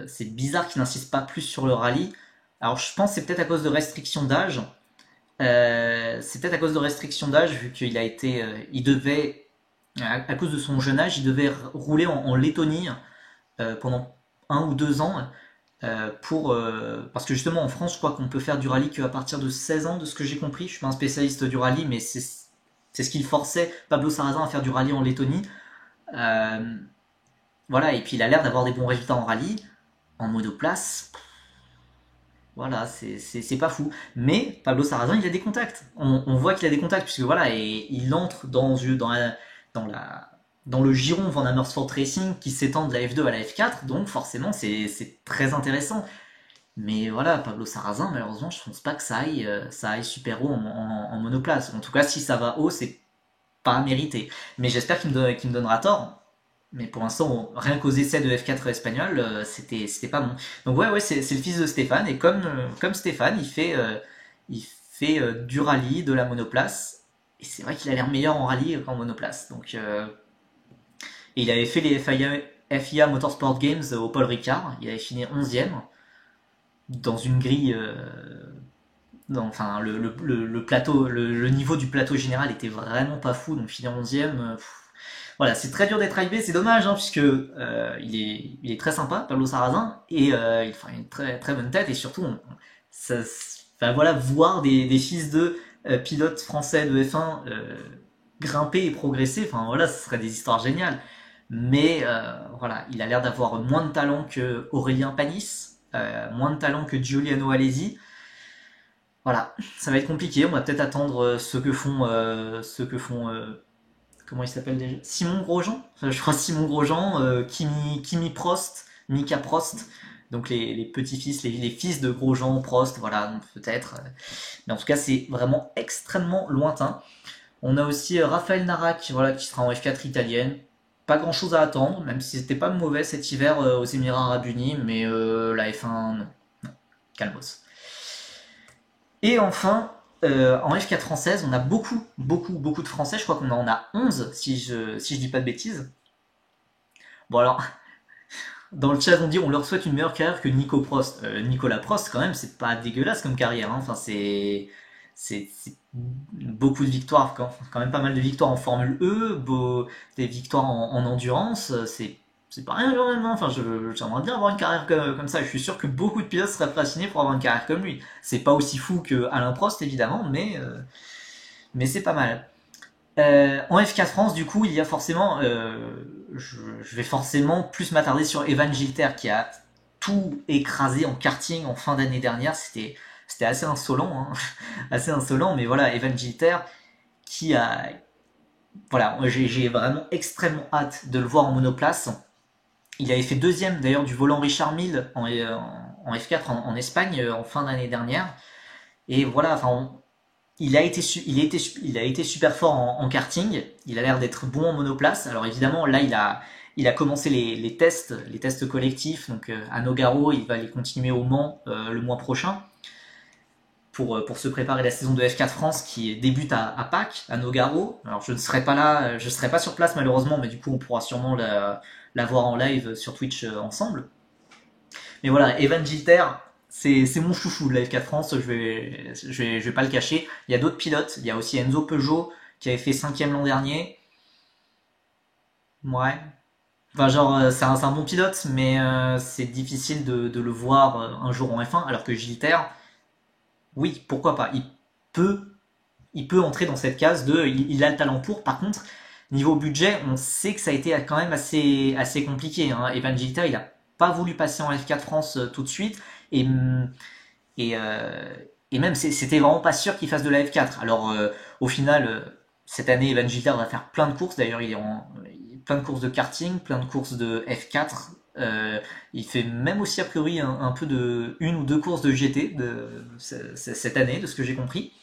C'est bizarre qu'il n'insiste pas plus sur le rallye. Alors, je pense que c'est peut-être à cause de restrictions d'âge. C'est peut-être à cause de restrictions d'âge, vu qu'il a été, il devait, à cause de son jeune âge, il devait rouler en Lettonie pendant 1 ou 2 ans. Parce que justement en France, je crois qu'on peut faire du rallye qu'à partir de 16 ans, de ce que j'ai compris. Je suis pas un spécialiste du rallye, mais c'est ce qu'il forçait Pablo Sarrazin à faire du rallye en Lettonie. Euh, voilà, et puis il a l'air d'avoir des bons résultats en rallye. En monoplace, voilà, c'est pas fou. Mais Pablo Sarrazin, il a des contacts. On voit qu'il a des contacts, puisque voilà, et il entre dans la, dans le giron Van Amersfoort Racing qui s'étend de la F2 à la F4, donc forcément c'est très intéressant. Mais voilà, Pablo Sarrazin, malheureusement, je pense pas que ça aille super haut en monoplace. En tout cas, si ça va haut, c'est pas mérité. Mais j'espère qu'il me donnera tort. Mais pour l'instant, rien qu'aux essais de F4 espagnol, c'était pas bon. Donc ouais, c'est le fils de Stéphane. Et comme Stéphane, il fait du rallye, de la monoplace. Et c'est vrai qu'il a l'air meilleur en rallye qu'en monoplace. Donc, et il avait fait les FIA Motorsport Games au Paul Ricard. Il avait fini 11ème dans une grille. Enfin, le plateau, le niveau du plateau général était vraiment pas fou. Donc finir 11ème. Voilà, c'est très dur d'être hypé, c'est dommage, hein, puisque il est très sympa, Pablo Sarrazin, et il a une très très bonne tête, et surtout, enfin, voilà, voir des fils de pilotes français de F1 grimper et progresser, enfin voilà, ce serait des histoires géniales. Mais voilà, il a l'air d'avoir moins de talent que Aurélien Panis, moins de talent que Giuliano Alesi. Voilà, ça va être compliqué. On va peut-être attendre comment il s'appelle déjà? Simon Grosjean, je crois Simon Grosjean, Kimi Prost, Mika Prost, donc les petits-fils, les fils de Grosjean, Prost, voilà, donc peut-être. Mais en tout cas, c'est vraiment extrêmement lointain. On a aussi Raphaël Narak, voilà, qui sera en F4 italienne. Pas grand-chose à attendre, même si c'était pas mauvais cet hiver aux Émirats Arabes Unis, mais la F1, non. calmos. Et enfin, en F4 française, on a beaucoup de Français. Je crois qu'on en a 11, si je dis pas de bêtises. Bon alors, dans le chat, on dit on leur souhaite une meilleure carrière que Nico Prost. Nicolas Prost, quand même, c'est pas dégueulasse comme carrière. Enfin, c'est beaucoup de victoires, quand même pas mal de victoires en Formule E, des victoires en endurance. C'est pas rien quand même. Enfin, j'aimerais bien avoir une carrière comme ça. Je suis sûr que beaucoup de pilotes seraient fascinés pour avoir une carrière comme lui. C'est pas aussi fou que Alain Prost, évidemment, mais c'est pas mal. En F4 France, du coup, il y a forcément, je vais forcément plus m'attarder sur Evan Gilter qui a tout écrasé en karting en fin d'année dernière. C'était assez insolent, hein. Assez insolent, mais voilà, Evan Gilter qui a, voilà, j'ai vraiment extrêmement hâte de le voir en monoplace. Il avait fait deuxième d'ailleurs du volant Richard Mille en F4 en Espagne en fin d'année dernière. Et voilà, enfin, il a été super fort en karting. Il a l'air d'être bon en monoplace. Alors évidemment, là, il a commencé les tests collectifs. Donc à Nogaro, il va les continuer au Mans le mois prochain pour se préparer la saison de F4 France qui débute à Pâques, à Nogaro. Alors je ne serai pas là, je serai pas sur place malheureusement, mais du coup on pourra sûrement la voir en live sur Twitch ensemble. Mais voilà, Evan Gilter, c'est mon chouchou de la F4 France, je vais pas le cacher. Il y a d'autres pilotes, il y a aussi Enzo Peugeot qui avait fait 5ème l'an dernier. Ouais. Enfin, genre, c'est un bon pilote, mais c'est difficile de le voir un jour en F1, alors que Gilter, oui, pourquoi pas. Peut, il peut entrer dans cette case de il a le talent pour. Par contre, niveau budget, on sait que ça a été quand même assez compliqué, hein. Evan Gilter, il a pas voulu passer en F4 France tout de suite. Et, et, euh, et même, c'était vraiment pas sûr qu'il fasse de la F4. Alors, au final, cette année, Evan Gilter va faire plein de courses. D'ailleurs, plein de courses de karting, plein de courses de F4. Il fait même aussi, a priori, un peu de une ou deux courses de GT cette année, de ce que j'ai compris.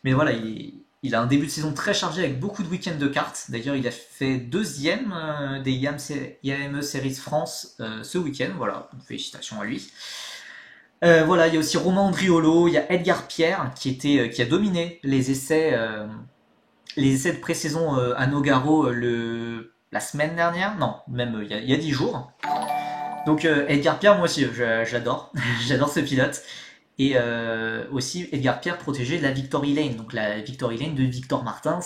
Mais voilà, il a un début de saison très chargé avec beaucoup de week-ends de karts. D'ailleurs, il a fait deuxième des IAME Series France ce week-end. Voilà, félicitations à lui. Voilà, il y a aussi Romain Andriolo, il y a Edgar Pierre qui a dominé les essais de pré-saison à Nogaro la semaine dernière. Non, même il y a 10 jours. Donc Edgar Pierre, moi aussi, j'adore. J'adore ce pilote. Et aussi Edgar Pierre protégé de la Victory Lane, donc la Victory Lane de Victor Martins,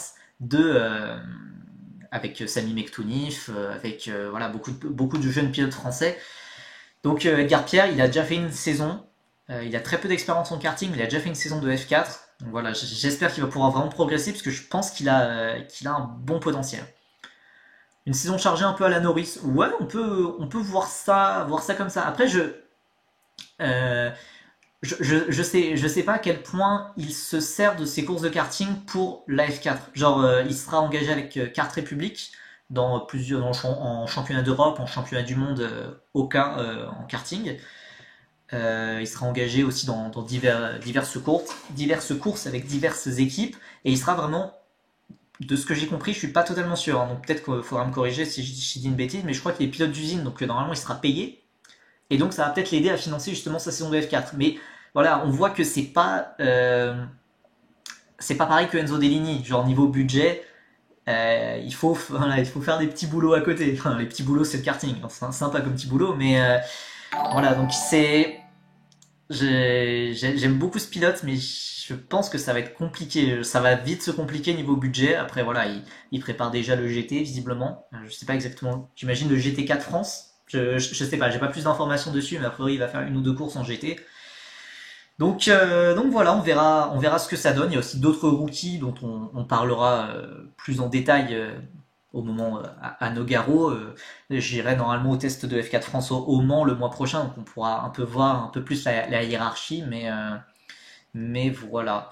avec Sami Mektounif, avec voilà, beaucoup de jeunes pilotes français. Donc Edgar Pierre, il a déjà fait une saison, il a très peu d'expérience en karting, mais il a déjà fait une saison de F4. Donc voilà, j'espère qu'il va pouvoir vraiment progresser, parce que je pense qu'il a un bon potentiel. Une saison chargée un peu à la Norris, ouais, on peut voir ça comme ça. Après, euh, je sais pas à quel point il se sert de ses courses de karting pour la F4. Genre, il sera engagé avec Kart République dans en championnat d'Europe, en championnat du monde, aucun en karting. Il sera engagé aussi dans diverses courses avec diverses équipes, et il sera vraiment, de ce que j'ai compris, je suis pas totalement sûr, hein, donc peut-être qu'il faudra me corriger si je dis une bêtise, mais je crois qu'il est pilote d'usine, donc normalement il sera payé, et donc ça va peut-être l'aider à financer justement sa saison de F4. Mais voilà, on voit que c'est pas pareil que Enzo Deligny. Genre niveau budget, voilà, il faut faire des petits boulots à côté. Enfin, les petits boulots, c'est le karting. C'est sympa comme petit boulot, mais voilà, donc j'aime beaucoup ce pilote, mais je pense que ça va être compliqué. Ça va vite se compliquer niveau budget. Après, voilà, il prépare déjà le GT, visiblement. Je sais pas exactement. J'imagine le GT4 France. Je sais pas, j'ai pas plus d'informations dessus, mais a priori, il va faire une ou deux courses en GT. Donc voilà, on verra ce que ça donne. Il y a aussi d'autres rookies dont on parlera plus en détail au moment à Nogaro. J'irai normalement au test de F4 France au Mans le mois prochain, donc on pourra un peu voir un peu plus la hiérarchie, mais voilà.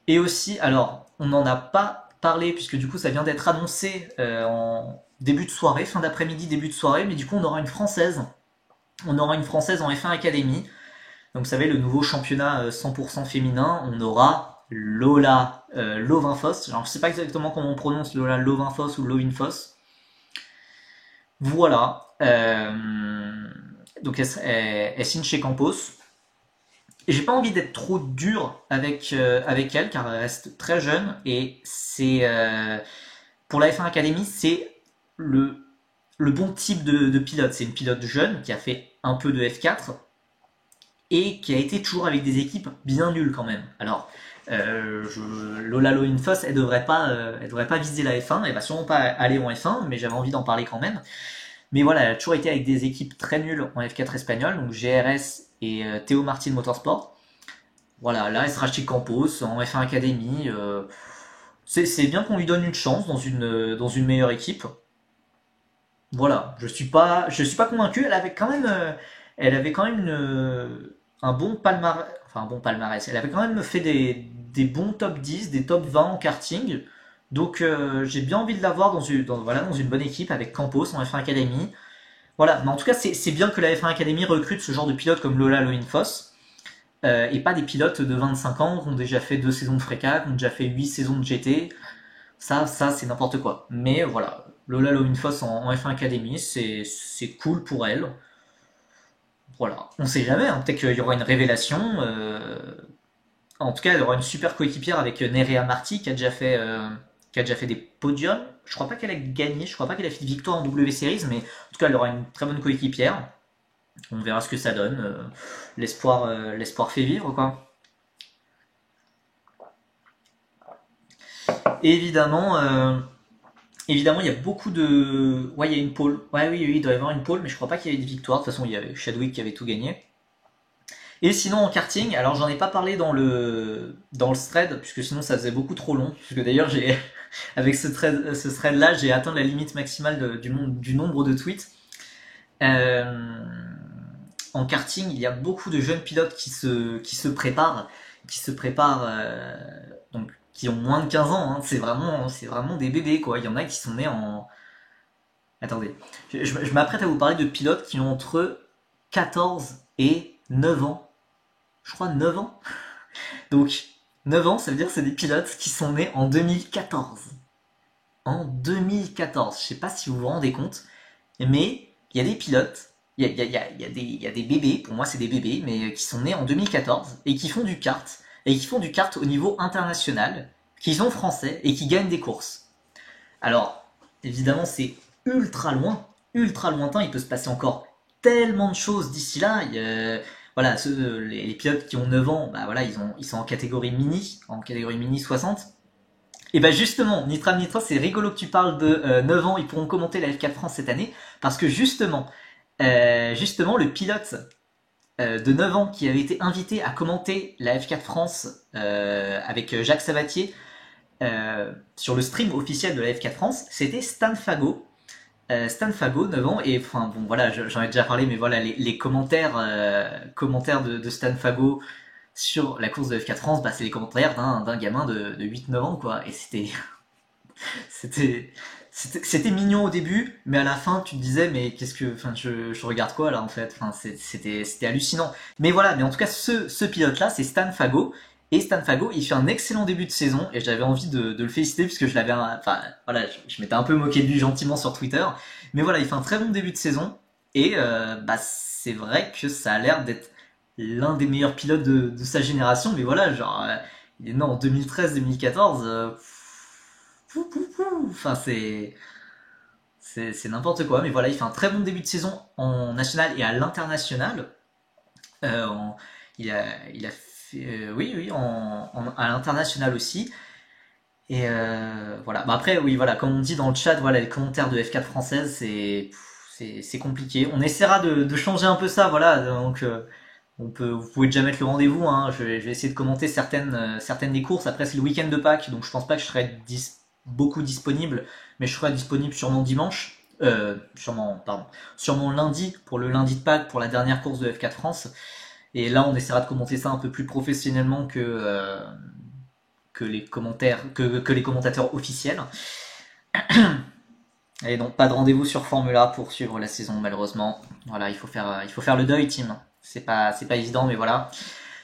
Et aussi, alors, on n'en a pas parlé puisque du coup ça vient d'être annoncé en début de soirée, fin d'après-midi, début de soirée, mais du coup on aura une Française. On aura une Française en F1 Academy. Donc vous savez, le nouveau championnat 100% féminin, on aura Lola Lovinfos. Alors je sais pas exactement comment on prononce Lola Lovinfos ou Lovinfos. Voilà. Donc elle signe chez Campos. Et j'ai pas envie d'être trop dur avec elle car elle reste très jeune et pour la F1 Academy, c'est le, le bon type de pilote. C'est une pilote jeune qui a fait un peu de F4 et qui a été toujours avec des équipes bien nulles quand même. Alors, Lola Lowenfoss, elle devrait pas viser la F1, elle va sûrement pas aller en F1, mais j'avais envie d'en parler quand même. Mais voilà, elle a toujours été avec des équipes très nulles en F4 espagnol, donc GRS et Théo Martin Motorsport. Voilà, là elle sera chez Campos en F1 Academy. C'est bien qu'on lui donne une chance dans une meilleure équipe. Voilà, je suis pas convaincu. Elle avait quand même un bon palmarès, enfin un bon palmarès. Elle avait quand même fait des bons top 10, des top 20 en karting. Donc j'ai bien envie de la voir voilà, dans une bonne équipe avec Campos en F1 Academy. Voilà, mais en tout cas c'est bien que la F1 Academy recrute ce genre de pilotes comme Lola Lowenfoss et pas des pilotes de 25 ans qui ont déjà fait 2 saisons de Freca, qui ont déjà fait 8 saisons de GT. Ça c'est n'importe quoi. Mais voilà, Lola Lowenfoss en F1 Academy, c'est cool pour elle. Voilà, on sait jamais, hein, peut-être qu'il y aura une révélation. En tout cas, elle aura une super coéquipière avec Nerea Marti qui a déjà fait des podiums. Je crois pas qu'elle a gagné, je crois pas qu'elle a fait de victoire en W Series, mais en tout cas, elle aura une très bonne coéquipière. On verra ce que ça donne. L'espoir fait vivre, quoi. Et évidemment, il y a beaucoup de. Ouais, il y a une pole. Ouais, oui, oui, il doit y avoir une pole, mais je crois pas qu'il y avait des victoires. De toute façon, il y avait Chadwick qui avait tout gagné. Et sinon en karting, alors j'en ai pas parlé dans le thread, puisque sinon ça faisait beaucoup trop long. Puisque d'ailleurs j'ai avec ce thread là, j'ai atteint la limite maximale du nombre de tweets. Euh, En karting, il y a beaucoup de jeunes pilotes qui se préparent donc qui ont moins de 15 ans. Hein. C'est vraiment des bébés quoi. Il y en a qui sont nés en. Attendez, je m'apprête à vous parler de pilotes qui ont entre 14 et 9 ans. Je crois 9 ans. Donc, 9 ans, ça veut dire que c'est des pilotes qui sont nés en 2014. En 2014. Je sais pas si vous vous rendez compte, mais il y a des pilotes, il y a des bébés, pour moi c'est des bébés, mais qui sont nés en 2014 et qui font du kart, et qui font du kart au niveau international, qui sont français et qui gagnent des courses. Alors, évidemment, c'est ultra lointain, il peut se passer encore tellement de choses d'ici là. Voilà, les pilotes qui ont 9 ans, bah voilà, ils sont en catégorie mini 60. Et bah justement, Nitram Nitra, c'est rigolo que tu parles de 9 ans, ils pourront commenter la F4 France cette année, parce que justement le pilote de 9 ans qui avait été invité à commenter la F4 France avec Jacques Sabatier, sur le stream officiel de la F4 France, c'était Stan Fago. Stan Fago, 9 ans, et enfin bon voilà, j'en ai déjà parlé, mais voilà, les commentaires de Stan Fago sur la course de F4 France, bah, c'est les commentaires d'un gamin de 8-9 ans, quoi, et c'était, c'était mignon au début, mais à la fin, tu te disais, mais enfin, je regarde quoi là en fait, enfin, c'était hallucinant. Mais voilà, mais en tout cas, ce pilote-là, c'est Stan Fago, et Stan Fago, il fait un excellent début de saison, et j'avais envie de le féliciter, puisque enfin, voilà, je m'étais un peu moqué de lui gentiment sur Twitter, mais voilà, il fait un très bon début de saison, et bah, c'est vrai que ça a l'air d'être l'un des meilleurs pilotes de sa génération, mais voilà, genre, il est né en 2013-2014, enfin, c'est n'importe quoi, mais voilà, il fait un très bon début de saison en national et à l'international. Euh, en- il a fait, oui, oui, à l'international aussi. Et voilà. Bah après, oui, voilà, comme on dit dans le chat, voilà, les commentaires de F4 française, c'est compliqué. On essaiera de changer un peu ça, voilà. Donc, vous pouvez déjà mettre le rendez-vous. Hein. Je vais essayer de commenter certaines des courses. Après, c'est le week-end de Pâques, donc je pense pas que je serai beaucoup disponible, mais je serai disponible sûrement dimanche. Sûrement lundi pour le lundi de Pâques pour la dernière course de F4 France. Et là, on essaiera de commenter ça un peu plus professionnellement que les commentateurs officiels. Et donc, pas de rendez-vous sur Formula pour suivre la saison, malheureusement. Voilà, il faut faire le deuil, Tim. C'est pas évident, mais voilà.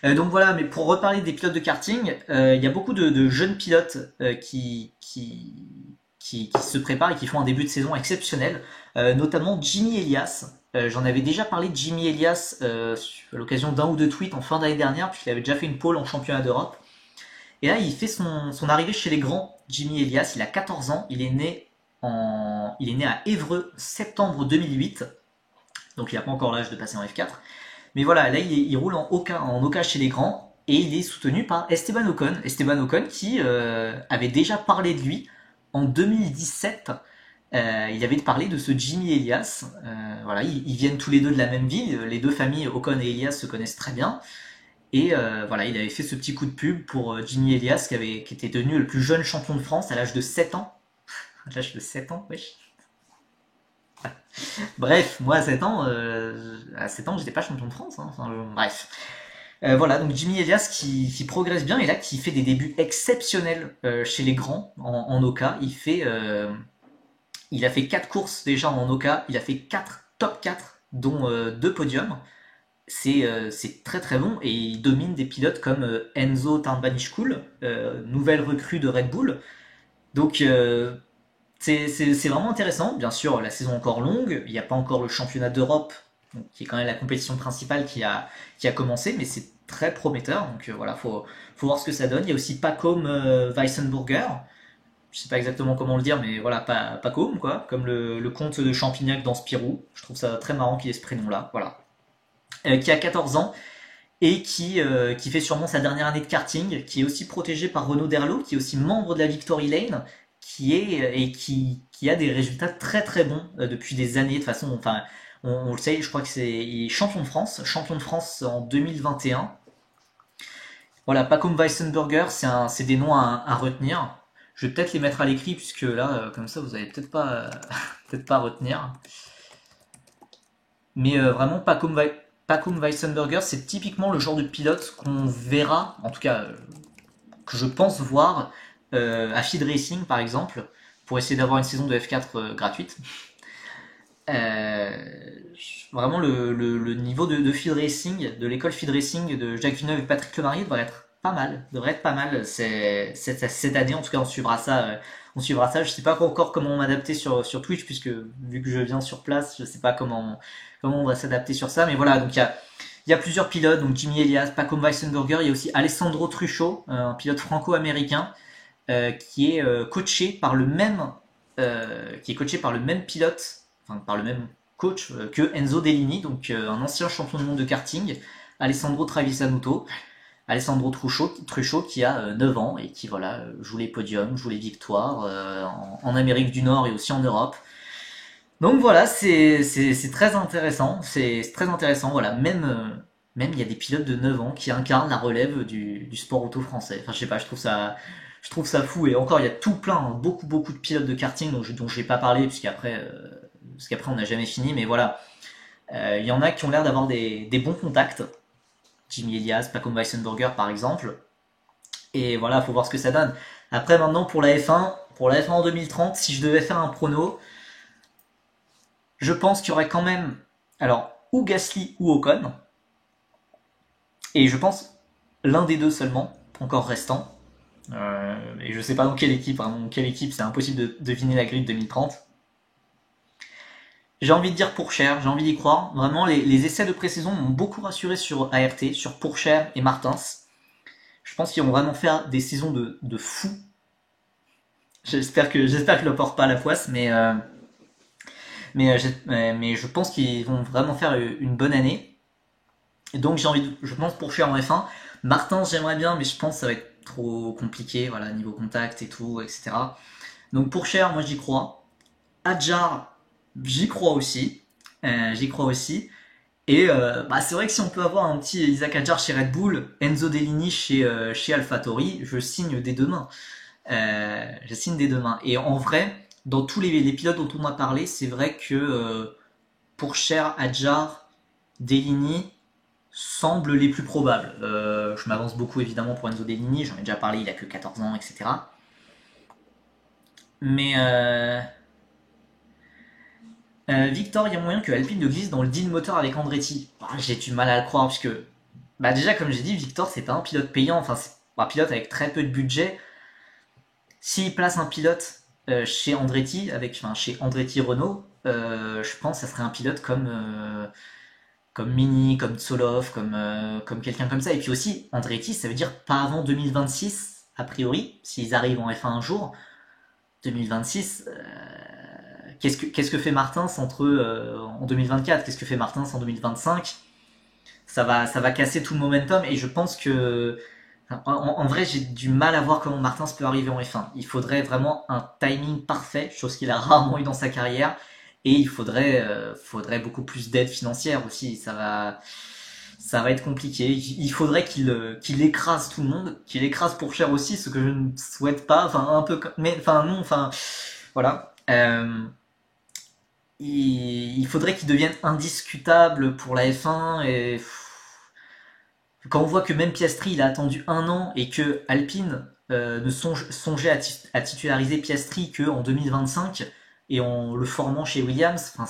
Donc voilà, mais pour reparler des pilotes de karting, il y a beaucoup de jeunes pilotes qui se préparent et qui font un début de saison exceptionnel, notamment Jimmy Elias. J'en avais déjà parlé de Jimmy Elias à l'occasion d'un ou deux tweets en fin d'année dernière, puisqu'il avait déjà fait une pole en championnat d'Europe. Et là, il fait son arrivée chez les grands. Jimmy Elias, il a 14 ans, il est né à Évreux, septembre 2008, donc il n'a pas encore l'âge de passer en F4. Mais voilà, là, il roule en Oka chez les grands, et il est soutenu par Esteban Ocon. Esteban Ocon qui avait déjà parlé de lui en 2017. Il avait parlé de ce Jimmy Elias. Voilà, ils viennent tous les deux de la même ville. Les deux familles, Ocon et Elias, se connaissent très bien. Et voilà, il avait fait ce petit coup de pub pour Jimmy Elias qui était devenu le plus jeune champion de France à l'âge de 7 ans. À l'âge de 7 ans, wesh. Bref, moi à 7 ans, j'étais pas champion de France. Hein. Enfin, bref. Voilà, donc Jimmy Elias qui progresse bien et là qui fait des débuts exceptionnels chez les grands en Oka. Il a fait 4 courses déjà en Oka, il a fait 4 top 4, dont 2 podiums. C'est très très bon et il domine des pilotes comme Enzo Tarbanichkoul, nouvelle recrue de Red Bull. Donc c'est vraiment intéressant. Bien sûr, la saison est encore longue, il n'y a pas encore le championnat d'Europe, qui est quand même la compétition principale qui a commencé, mais c'est très prometteur. Donc voilà, faut voir ce que ça donne. Il y a aussi Pacom Weissenburger. Je sais pas exactement comment le dire, mais voilà, Pacom, quoi, comme le comte de Champignac dans Spirou. Je trouve ça très marrant qu'il ait ce prénom-là. Voilà. Qui a 14 ans et qui fait sûrement sa dernière année de karting, qui est aussi protégé par Renaud Derlot, qui est aussi membre de la Victory Lane, qui a des résultats très très bons depuis des années. De toute façon, enfin, on le sait, je crois que il est champion de France en 2021. Voilà, Pacom Weissenburger, c'est des noms à retenir. Je vais peut-être les mettre à l'écrit, puisque là, comme ça, vous allez peut-être pas, peut-être pas retenir. Mais vraiment, Pacom Weissenburger, c'est typiquement le genre de pilote qu'on verra, en tout cas que je pense voir à Feed Racing par exemple, pour essayer d'avoir une saison de F4 gratuite. Euh, Vraiment le niveau de Feed Racing, de l'école Feed Racing de Jacques Villeneuve et Patrick Lemarie devrait être pas mal cette année. En tout cas, on suivra ça. On suivra ça. Je sais pas encore comment m'adapter sur Twitch, puisque vu que je viens sur place, je sais pas comment on va s'adapter sur ça. Mais voilà, donc il y a plusieurs pilotes, donc Jimmy Elias, Pacom Weissenburger, il y a aussi Alessandro Truchot, un pilote franco-américain qui est coaché par le même pilote, enfin par le même coach que Enzo Dellini, donc un ancien champion du monde de karting, Alessandro Travisanuto. Alessandro Truchot qui a 9 ans et qui voilà joue les podiums, joue les victoires en Amérique du Nord et aussi en Europe. Donc voilà, c'est très intéressant. C'est très intéressant. Voilà, même il y a des pilotes de 9 ans qui incarnent la relève du sport auto français. Enfin, je sais pas, je trouve ça fou. Et encore, il y a tout plein, hein, beaucoup de pilotes de karting dont je n'ai pas parlé, parce qu'après on n'a jamais fini. Mais voilà, il y en a qui ont l'air d'avoir des bons contacts. Jimmy Elias, Pacom Weissenburger par exemple. Et voilà, faut voir ce que ça donne. Après, maintenant, pour la F1 en 2030, si je devais faire un prono, je pense qu'il y aurait quand même, alors, ou Gasly ou Ocon. Et je pense l'un des deux seulement, encore restant. Et je sais pas dans quelle équipe, vraiment, quelle équipe, c'est impossible de deviner la grille de 2030. J'ai envie de dire Pourchaire, j'ai envie d'y croire. Vraiment, les essais de pré-saison m'ont beaucoup rassuré sur ART, sur Pourchaire et Martins. Je pense qu'ils vont vraiment faire des saisons de fou. J'espère que je leur porte pas la poisse, mais je pense qu'ils vont vraiment faire une bonne année. Et donc je pense Pourchaire en F1. Martins, j'aimerais bien, mais je pense que ça va être trop compliqué, voilà, niveau contact et tout, etc. Donc Pourchaire, moi j'y crois. Adjar, j'y crois aussi. J'y crois aussi. Et c'est vrai que si on peut avoir un petit Isaac Adjar chez Red Bull, Enzo Dellini chez AlphaTauri, je signe des deux mains. Je signe des deux mains. Et en vrai, dans tous les pilotes dont on a parlé, c'est vrai que Pourchaire, Adjar, Dellini semblent les plus probables. Je m'avance beaucoup évidemment pour Enzo Dellini, j'en ai déjà parlé, il a que 14 ans, etc. Mais Victor, il y a moyen que Alpine ne glisse dans le deal moteur avec Andretti. J'ai du mal à le croire, parce que déjà comme j'ai dit, Victor c'est pas un pilote payant, enfin c'est un pilote avec très peu de budget. S'il place un pilote chez Andretti, chez Andretti Renault, je pense que ça serait un pilote comme Mini, comme Tsolov, comme quelqu'un comme ça. Et puis aussi, Andretti, ça veut dire pas avant 2026, a priori, s'ils arrivent en F1 un jour. 2026, qu'est-ce que fait Martins en 2024? Qu'est-ce que fait Martins en 2025? Ça va casser tout le momentum et je pense que en vrai j'ai du mal à voir comment Martins peut arriver en F1. Il faudrait vraiment un timing parfait, chose qu'il a rarement eu dans sa carrière, et il faudrait beaucoup plus d'aide financière aussi. Ça va être compliqué. Il faudrait qu'il écrase tout le monde, qu'il écrase pour cher aussi, ce que je ne souhaite pas. Enfin un peu, mais enfin non, enfin voilà. Il faudrait qu'il devienne indiscutable pour la F1 et quand on voit que même Piastri il a attendu un an et que Alpine ne songeait à titulariser Piastri que en 2025 et en le formant chez Williams, enfin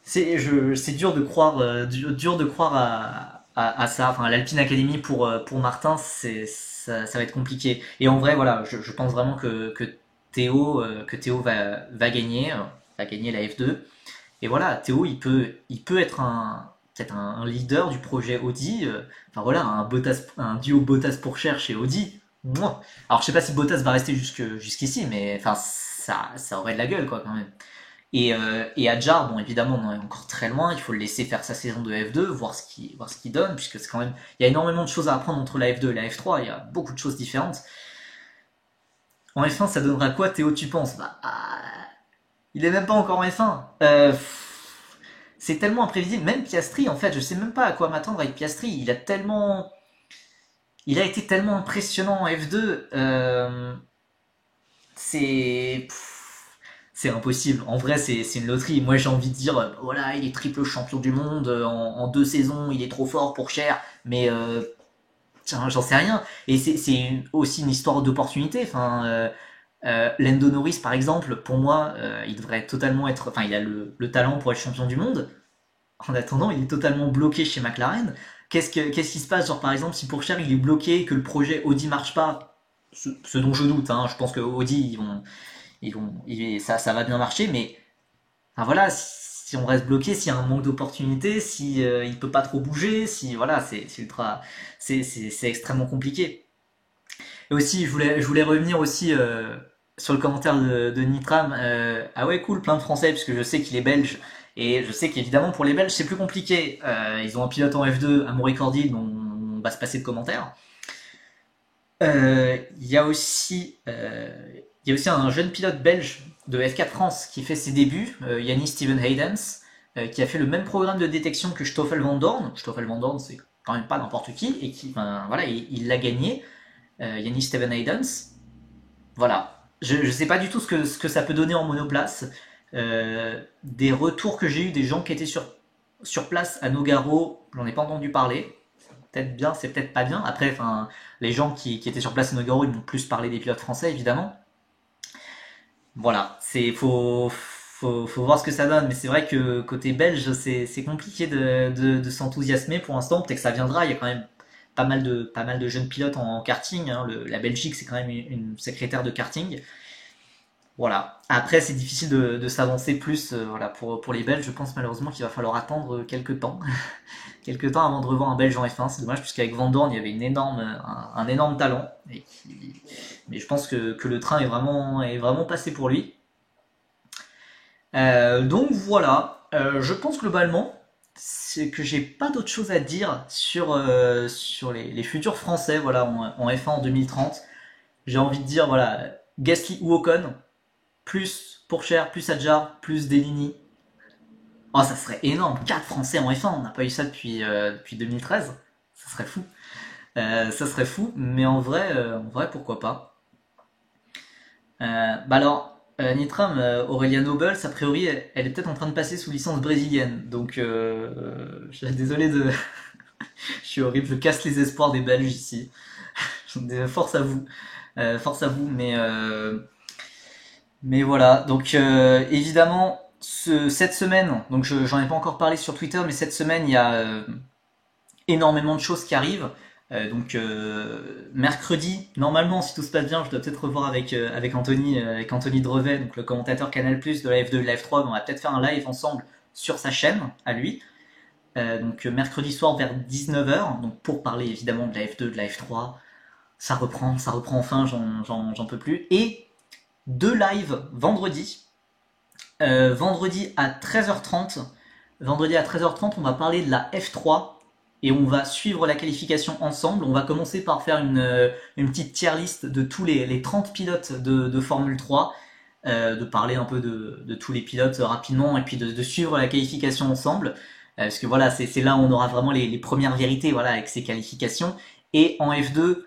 c'est dur de croire dur de croire à ça, enfin à l'Alpine Academy pour Martin, ça va être compliqué. Et en vrai voilà, je pense vraiment que Théo va gagner la F2. Et voilà, Théo, il peut être peut-être un leader du projet Audi. Enfin voilà, un duo Bottas-Pourchaire chez Audi. Mouah. Alors je sais pas si Bottas va rester jusqu'ici, mais enfin ça aurait de la gueule quoi quand même. Et Adjar, bon évidemment on en est encore très loin, il faut le laisser faire sa saison de F2, voir ce qu'il donne, puisque c'est quand même, il y a énormément de choses à apprendre entre la F2 et la F3, il y a beaucoup de choses différentes. En F1 ça donnera quoi Théo tu penses? Bah, il est même pas encore en F1. C'est tellement imprévisible. Même Piastri, en fait, je sais même pas à quoi m'attendre avec Piastri. Il a été tellement impressionnant en F2. C'est, c'est impossible. En vrai, c'est une loterie. Moi, j'ai envie de dire, voilà, il est triple champion du monde en 2 saisons. Il est trop fort pour cher. Mais tiens, j'en sais rien. Et c'est aussi une histoire d'opportunité. Enfin. Lando Norris, par exemple, pour moi, il devrait totalement être. Enfin, il a le talent pour être champion du monde. En attendant, il est totalement bloqué chez McLaren. Qu'est-ce qui se passe, genre par exemple, si pour Cher il est bloqué, que le projet Audi marche pas, ce dont je doute, hein, je pense que Audi ça va bien marcher, mais enfin, voilà, si on reste bloqué, s'il y a un manque d'opportunités, si il peut pas trop bouger, si voilà, c'est extrêmement compliqué. Et aussi, je voulais revenir aussi sur le commentaire de Nitram. Ah ouais, cool, plein de Français, puisque je sais qu'il est belge. Et je sais qu'évidemment, pour les Belges, c'est plus compliqué. Ils ont un pilote en F2, Amaury Ricordi, dont on va se passer de commentaires. Il y a aussi un jeune pilote belge de F4 France qui fait ses débuts, Yannis Steven Haydens, qui a fait le même programme de détection que Stoffel Van Dorn. Stoffel Van Dorn, c'est quand même pas n'importe qui, et qui, ben, voilà, il l'a gagné. Yannis Steven Haydens. Voilà. Je ne sais pas du tout ce que ça peut donner en monoplace. Des retours que j'ai eu des gens qui étaient sur place à Nogaro, j'en ai pas entendu parler. C'est peut-être bien, c'est peut-être pas bien. Après, enfin, les gens qui étaient sur place à Nogaro, ils m'ont plus parlé des pilotes français, évidemment. Voilà, faut voir ce que ça donne. Mais c'est vrai que côté belge, c'est compliqué de s'enthousiasmer pour l'instant. Peut-être que ça viendra. Il y a quand même pas mal de jeunes pilotes en karting, hein. La Belgique, c'est quand même une secrétaire de karting. Voilà. Après, c'est difficile de s'avancer plus. Voilà, pour les Belges, je pense malheureusement qu'il va falloir attendre quelques temps. Quelques temps avant de revoir un Belge en F1. C'est dommage, puisqu'avec Van Dorn, il y avait un énorme talent. Mais je pense que le train est vraiment passé pour lui. Donc voilà. Je pense globalement c'est que j'ai pas d'autre chose à dire sur les futurs Français voilà, en F1 en 2030. J'ai envie de dire, voilà, Gasly ou Ocon, plus Pourchaire, plus Adjar, plus Deligny. Oh, ça serait énorme, 4 Français en F1, on n'a pas eu ça depuis 2013. Ça serait fou. Ça serait fou, mais en vrai pourquoi pas. Bah alors, Nitram, Aurélia Nobles, a priori, elle est peut-être en train de passer sous licence brésilienne. Donc, je suis désolé de. Je suis horrible, je casse les espoirs des Belges ici. Force à vous. Force à vous, mais voilà. Donc, évidemment, cette semaine, donc j'en ai pas encore parlé sur Twitter, mais cette semaine, il y a énormément de choses qui arrivent. Donc mercredi, normalement, si tout se passe bien, je dois peut-être revoir avec Anthony Drevet, donc le commentateur Canal+ de la F2 et de la F3, mais on va peut-être faire un live ensemble sur sa chaîne à lui. Donc mercredi soir vers 19h, donc pour parler évidemment de la F2, de la F3. Ça reprend enfin, j'en peux plus. Et deux lives vendredi. Vendredi à 13h30. Vendredi à 13h30, on va parler de la F3 et on va suivre la qualification ensemble. On va commencer par faire une petite tier list de tous les 30 pilotes de Formule 3, de parler un peu de tous les pilotes rapidement et puis de suivre la qualification ensemble. Parce que voilà, c'est là où on aura vraiment les premières vérités voilà, avec ces qualifications. Et en F2,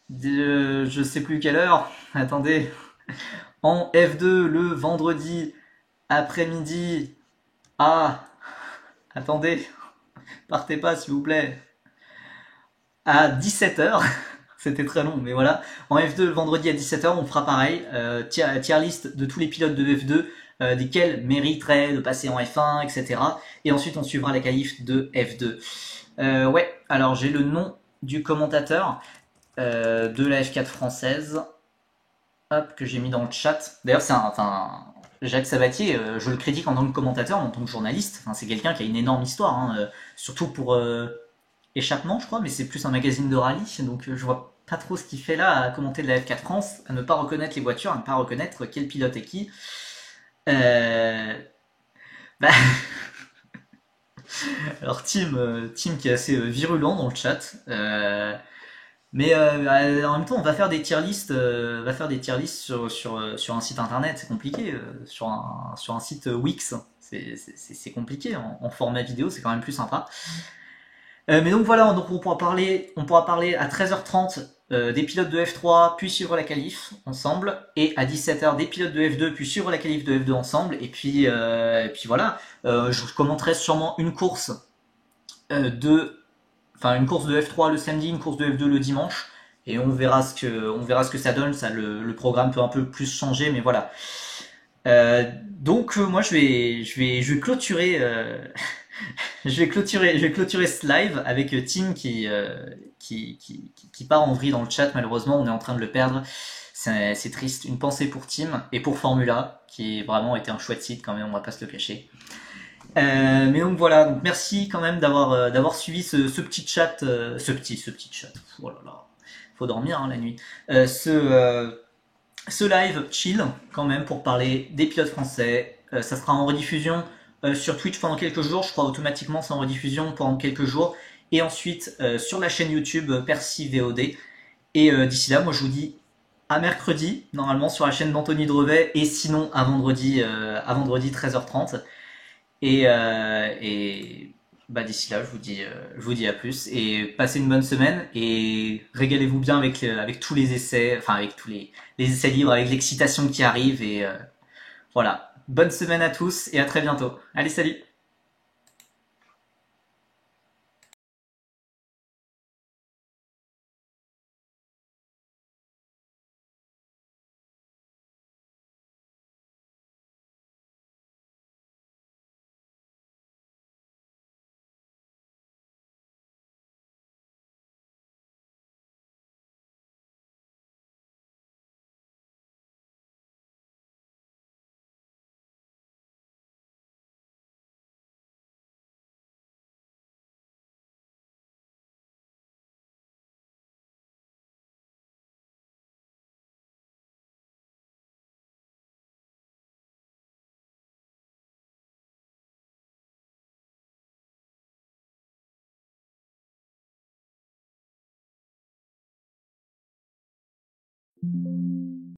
je sais plus quelle heure, attendez, en F2 le vendredi après-midi à, attendez, partez pas s'il vous plaît, à 17h. C'était très long, mais voilà. En F2, le vendredi à 17h, on fera pareil. Tier list de tous les pilotes de F2, desquels mériteraient de passer en F1, etc. Et ensuite, on suivra la qualif de F2. Ouais, alors j'ai le nom du commentateur de la F4 française. Hop, que j'ai mis dans le chat. D'ailleurs, Jacques Sabatier, je le critique en tant que commentateur, en tant que journaliste. Enfin, c'est quelqu'un qui a une énorme histoire, hein, surtout pour Échappement, je crois, mais c'est plus un magazine de rallye, donc je vois pas trop ce qu'il fait là à commenter de la F4 France, à ne pas reconnaître les voitures, à ne pas reconnaître quel pilote est qui. Euh, bah, alors Tim qui est assez virulent dans le chat. Mais en même temps, on va faire des tier lists, sur un site internet, c'est compliqué. Sur un site Wix, c'est compliqué. En format vidéo, c'est quand même plus sympa. Mais donc voilà, donc on pourra parler à 13h30 des pilotes de F3, puis suivre la qualif ensemble, et à 17h des pilotes de F2, puis suivre la qualif de F2 ensemble, et puis voilà. Je commenterai sûrement une course une course de F3 le samedi, une course de F2 le dimanche, et on verra ce que ça donne. Ça, le programme peut un peu plus changer, mais voilà. Donc moi je vais clôturer je vais clôturer ce live avec Tim qui part en vrille dans le chat. Malheureusement, on est en train de le perdre. C'est triste. Une pensée pour Tim et pour Formula, qui vraiment été un chouette site quand même, on va pas se le cacher. Mais donc voilà, donc merci quand même d'avoir suivi ce petit chat, ce petit chat. Oh là là, faut dormir hein, la nuit. Ce live chill quand même pour parler des pilotes français. Ça sera en rediffusion sur Twitch pendant quelques jours. Je crois automatiquement c'est en rediffusion pendant quelques jours. Et ensuite sur la chaîne YouTube Percy VOD. Et d'ici là, moi je vous dis à mercredi, normalement sur la chaîne d'Anthony Drevet. Et sinon à vendredi 13h30. Et bah d'ici là, je vous dis à plus et passez une bonne semaine et régalez-vous bien avec tous les essais, enfin avec tous les essais libres, avec l'excitation qui arrive et voilà. Bonne semaine à tous et à très bientôt. Allez, salut!